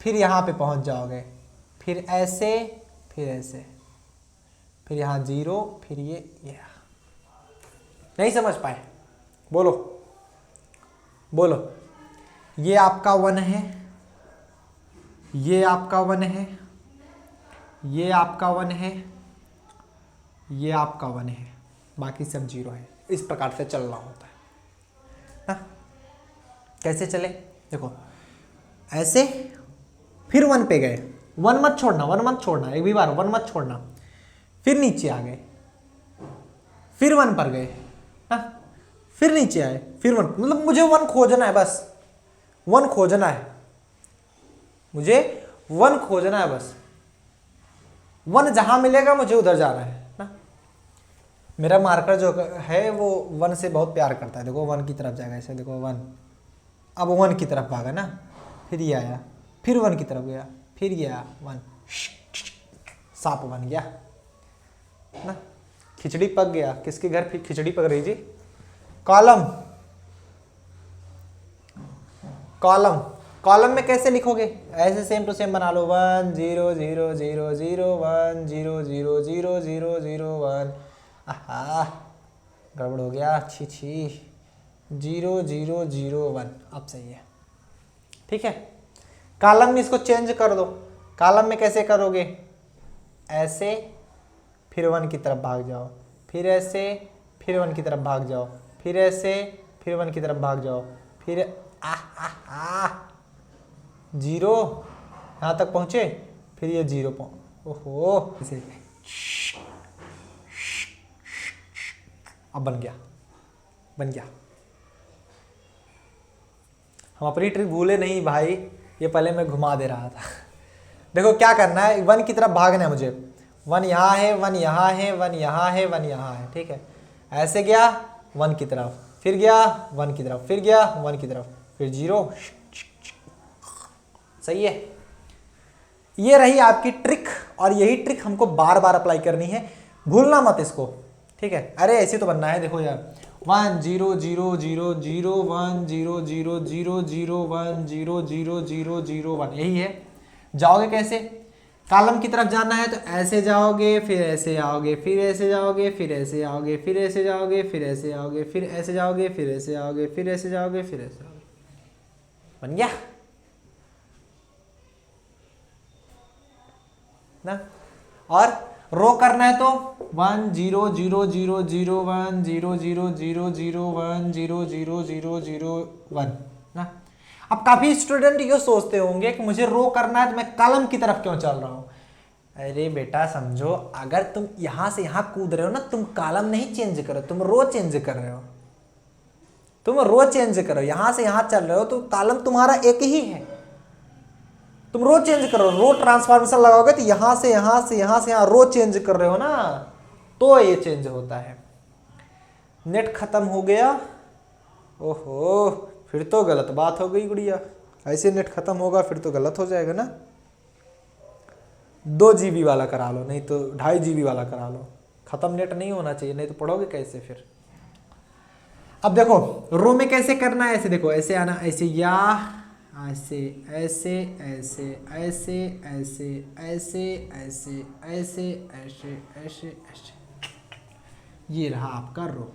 फिर यहाँ पे पहुँच जाओगे, फिर ऐसे, फिर ऐसे, फिर यहाँ 0, फिर ये। नहीं समझ पाए? बोलो बोलो। ये आपका 1 है, ये आपका 1 है, ये आपका 1 है, ये आपका 1 है, बाकी सब 0 है। इस प्रकार से चलना होता है ना। कैसे चले देखो, ऐसे, फिर 1 पे गए, 1 मत छोड़ना, 1 मत छोड़ना, एक भी बार 1 मत छोड़ना, फिर नीचे आ गए, फिर 1 पर गए ना, फिर नीचे आए, फिर 1, मतलब मुझे 1 खोजना है बस, 1 खोजना है मुझे, 1 खोजना है बस। 1 जहां मिलेगा मुझे उधर जाना है ना। मेरा मार्कर जो है वो 1 से बहुत प्यार करता है। देखो 1 की तरफ जाएगा, ऐसे देखो 1, अब 1 की तरफ भागा ना, फिर ये आया, फिर 1 की तरफ गया, फिर गया 1, सांप बन गया ना। खिचड़ी पक गया, किसके घर फिर खिचड़ी पक रही जी? कॉलम, कॉलम, कॉलम में कैसे लिखोगे? ऐसे सेम टू सेम बना लो, 1 0 0 0 0 1 0 0 0 0 0 1। आहा गड़बड़ हो गया, छी छी, 0 0 0 1, अब सही है, ठीक है। कॉलम में इसको चेंज कर दो। कॉलम में कैसे करोगे? ऐसे, फिर 1 की तरफ भाग जाओ, फिर ऐसे, फिर 1 की तरफ भाग जाओ, फिर ऐसे, फिर 1 की तरफ भाग जाओ, फिर 0 यहाँ तक पहुँचे, फिर ये 0 ओहो, इसे अब बन गया, बन गया। हम अपनी ट्रिक भूले नहीं भाई, ये पहले मैं घुमा दे रहा था। देखो क्या करना है, 1 की तरफ भागना है मुझे। 1 यहाँ है, 1 यहाँ है, 1 यहाँ है, 1 यहाँ है, ठीक है। ऐसे गया 1 की तरफ, फिर गया 1 की तरफ, फिर गया 1 की तरफ, फिर 0। सही है। ये रही आपकी ट्रिक, और यही ट्रिक हमको बार बार अप्लाई करनी है, भूलना मत इसको, ठीक है। अरे ऐसे तो बनना है, देखो यार, 1 0 0 0 0 1 0 0 0 0 1 0 0 0 0 1, यही है। जाओगे कैसे? कॉलम की तरफ जाना है तो ऐसे जाओगे, फिर ऐसे आओगे, फिर ऐसे जाओगे, फिर ऐसे आओगे, फिर ऐसे जाओगे, फिर ऐसे आओगे, फिर ऐसे जाओगे, फिर ऐसे आओगे, फिर ऐसे जाओगे, फिर ऐसे आओगे। बन गया ना। और रो करना है तो 1 0 0 0 0 1 0 0 0 0 1 0 0 0 0 1 ना। अब काफी स्टूडेंट ये सोचते होंगे कि मुझे रो करना है तो मैं कॉलम की तरफ क्यों चल रहा हूं। अरे बेटा समझो, अगर तुम यहां से यहां कूद रहे हो ना, तुम कॉलम नहीं चेंज करो, तुम रो चेंज कर रहे हो। तुम रो चेंज करो, यहां से यहां चल रहे हो तो कॉलम तुम्हारा एक ही है। तुम रो चेंज करो, रो ट्रांसफॉर्मेशन लगाओगे तो यहां से यहां से यहां से यहां रो चेंज कर रहे हो ना, तो ये चेंज होता है। नेट खत्म हो गया, ओहो फिर तो गलत बात हो गई गुड़िया। ऐसे नेट खत्म होगा फिर तो गलत हो जाएगा ना। 2 GB वाला करा लो, नहीं तो 2.5 GB वाला करा लो। खत्म नेट नहीं होना चाहिए, नहीं तो पढ़ोगे कैसे फिर। अब देखो रो में कैसे करना है, ऐसे देखो, ऐसे आना, ऐसे या ऐसे ऐसे ऐसे ऐसे ऐसे ऐसे ऐसे ऐसे ऐसे ऐसे ऐसे, ये रहा आपका रो।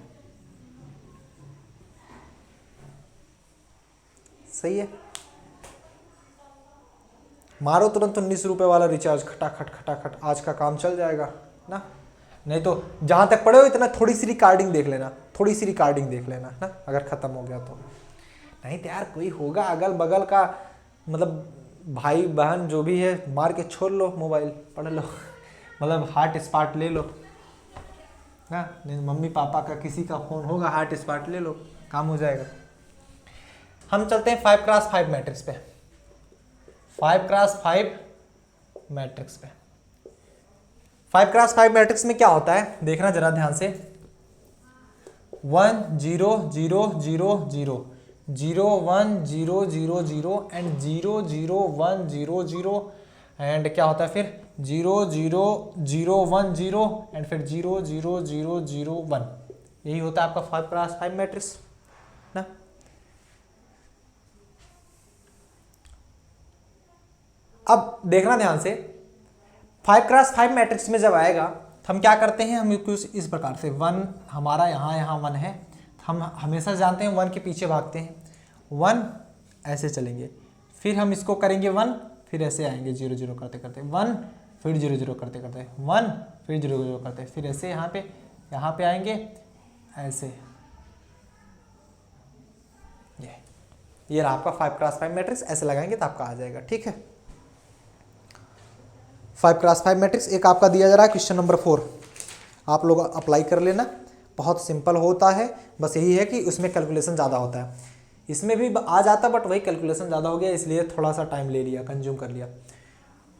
सही है। मारो तुरंत 19 रुपए वाला रिचार्ज, खटाखट खटाखट, आज का काम चल जाएगा ना। नहीं तो जहां तक पढ़े हो इतना थोड़ी सी रिकॉर्डिंग देख लेना, थोड़ी सी रिकॉर्डिंग देख लेना ना, अगर खत्म हो गया तो। नहीं तो यार कोई होगा अगल बगल का, मतलब भाई बहन जो भी है, मार के छोड़ लो मोबाइल, पढ़ लो मतलब हॉट स्पॉट ले लो ना। नहीं मम्मी पापा का किसी का फोन होगा, हॉट स्पॉट ले लो, काम हो जाएगा। हम चलते हैं 5x5 मैट्रिक्स पे। 5x5 मैट्रिक्स पे, 5x5 मैट्रिक्स में क्या होता है देखना जरा ध्यान से। 1 0 0 0 0 0 1 0 0 0 एंड 0 0 1 0 0 एंड क्या होता है फिर 0 0 0 1 0 एंड फिर 0 0 0 0 1। यही होता है आपका 5x5 मैट्रिक्स ना। अब देखना ध्यान से, 5x5 मैट्रिक्स में जब आएगा तो हम क्या करते हैं, हम कुछ इस प्रकार से 1 हमारा यहाँ 1 है, हम हमेशा जानते हैं 1 के पीछे भागते हैं, 1 ऐसे चलेंगे, फिर हम इसको करेंगे 1, फिर ऐसे आएंगे 0 0 करते करते 1, फिर 0 0 करते करते 1, फिर 0 0 करते, फिर ऐसे यहाँ पे आएंगे ऐसे। ये रहा आपका 5x5 मैट्रिक्स, ऐसे लगाएंगे तो आपका आ जाएगा। ठीक है, 5x5 मैट्रिक्स एक आपका दिया जा रहा है क्वेश्चन नंबर 4, आप लोग अप्लाई कर लेना। बहुत सिंपल होता है, बस यही है कि उसमें कैलकुलेशन ज़्यादा होता है। इसमें भी आ जाता बट वही कैलकुलेशन ज़्यादा हो गया, इसलिए थोड़ा सा टाइम ले लिया, कंज्यूम कर लिया।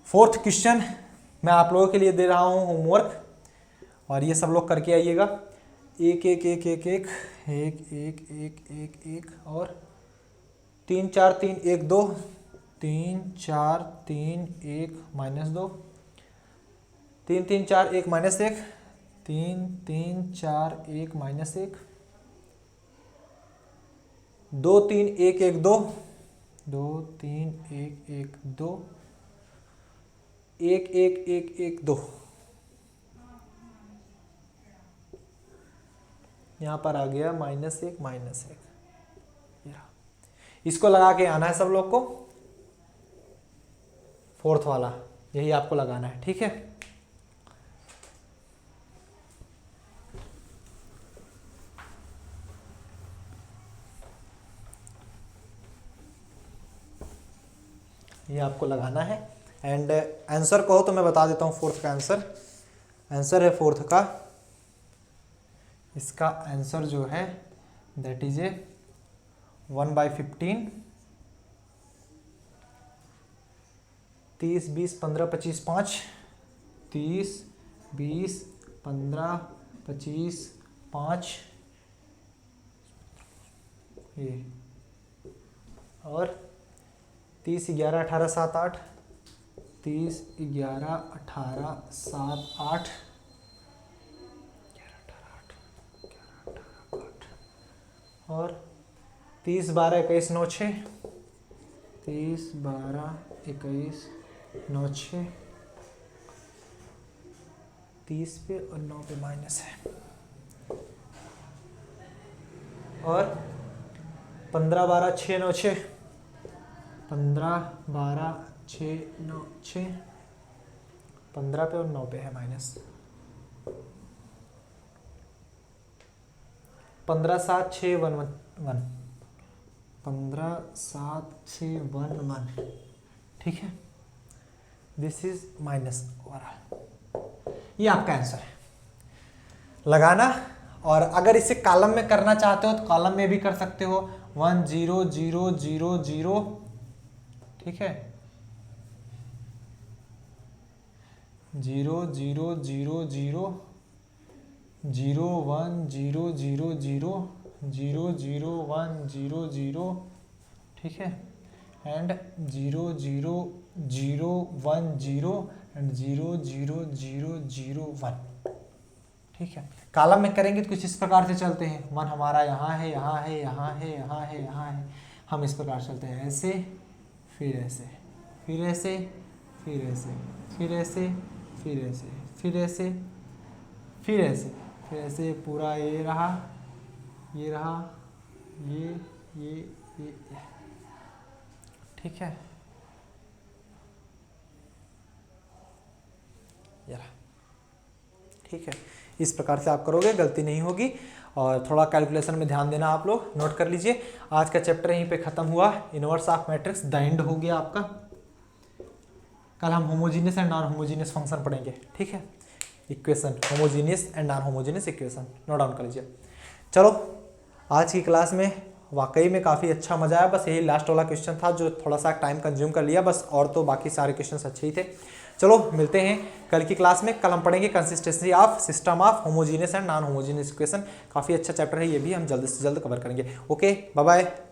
4th क्वेश्चन मैं आप लोगों के लिए दे रहा हूँ होमवर्क, और ये सब लोग करके आइएगा। एक एक एक एक एक एक एक एक एक एक और 3 4 3 1 2 3 4 3 1 -2 3 3 4 1 -1 3 3 4 1 -1 2 3 1 1 2 2 3 1 1 2 1 1 1 1 2। यहाँ पर आ गया -1 -1, इसको लगा के आना है सब लोग को, 4th वाला यही आपको लगाना है। ठीक है, ये आपको लगाना है। एंड आंसर कहो तो मैं बता देता हूँ 4th का आंसर। आंसर है 4th का, इसका आंसर जो है दैट इज 1/15, 30 20 15 25 5, 30 20 15 25 5 ये, और 30 11 18 7 8, 30 11 18 7 8 और 30 12 21 9 6, 30 12 21 9 6, 30 पे और 9 पे माइनस है, और 15 12 6 9 6, 15 12 6 9 6, 15 पे और 9 पे है माइनस। 15 7 6 1 1 15 7 6 1 1, ठीक है। दिस इज माइनस ओवरऑल, ये आपका आंसर है। लगाना, और अगर इसे कॉलम में करना चाहते हो तो कॉलम में भी कर सकते हो। 1 0 0 0 0, ठीक है, 0 0 0 0 0 1 0 0 0 0 0 1 0 0, ठीक है, एंड 0 0 0 1 0 एंड 0 0 0 0 1, ठीक है। कॉलम में करेंगे तो कुछ इस प्रकार से चलते हैं। 1 हमारा यहाँ है, यहाँ है, यहाँ है, यहाँ है, यहाँ है, हम इस प्रकार चलते हैं, ऐसे, फिर ऐसे, फिर ऐसे, फिर ऐसे, फिर ऐसे, फिर ऐसे, फिर ऐसे, फिर ऐसे, फिर ऐसे, पूरा ये रहा, ये रहा, ये, ठीक है, ये रहा, ठीक है। इस प्रकार से आप करोगे, गलती नहीं होगी। और थोड़ा कैलकुलेशन में ध्यान देना, आप लोग नोट कर लीजिए। आज का चैप्टर यहीं पे खत्म हुआ, inverse of matrix the end हो गया आपका। कल हम homogeneous and non homogeneous function पढ़ेंगे, ठीक है, equation, homogeneous and non homogeneous equation, note down कर लीजिए। चलो, आज की क्लास में वाकई में काफ़ी अच्छा मजा आया। बस यही लास्ट वाला क्वेश्चन था जो थोड़ा सा टाइम कंज्यूम कर लिया बस, और तो बाकी सारे क्वेश्चन अच्छे ही थे। चलो मिलते हैं कल की क्लास में। कल हम पढ़ेंगे consistency of system of homogeneous and non homogeneous equation. काफ़ी अच्छा चैप्टर है ये भी, हम जल्द से जल्द कवर करेंगे। Okay, bye bye.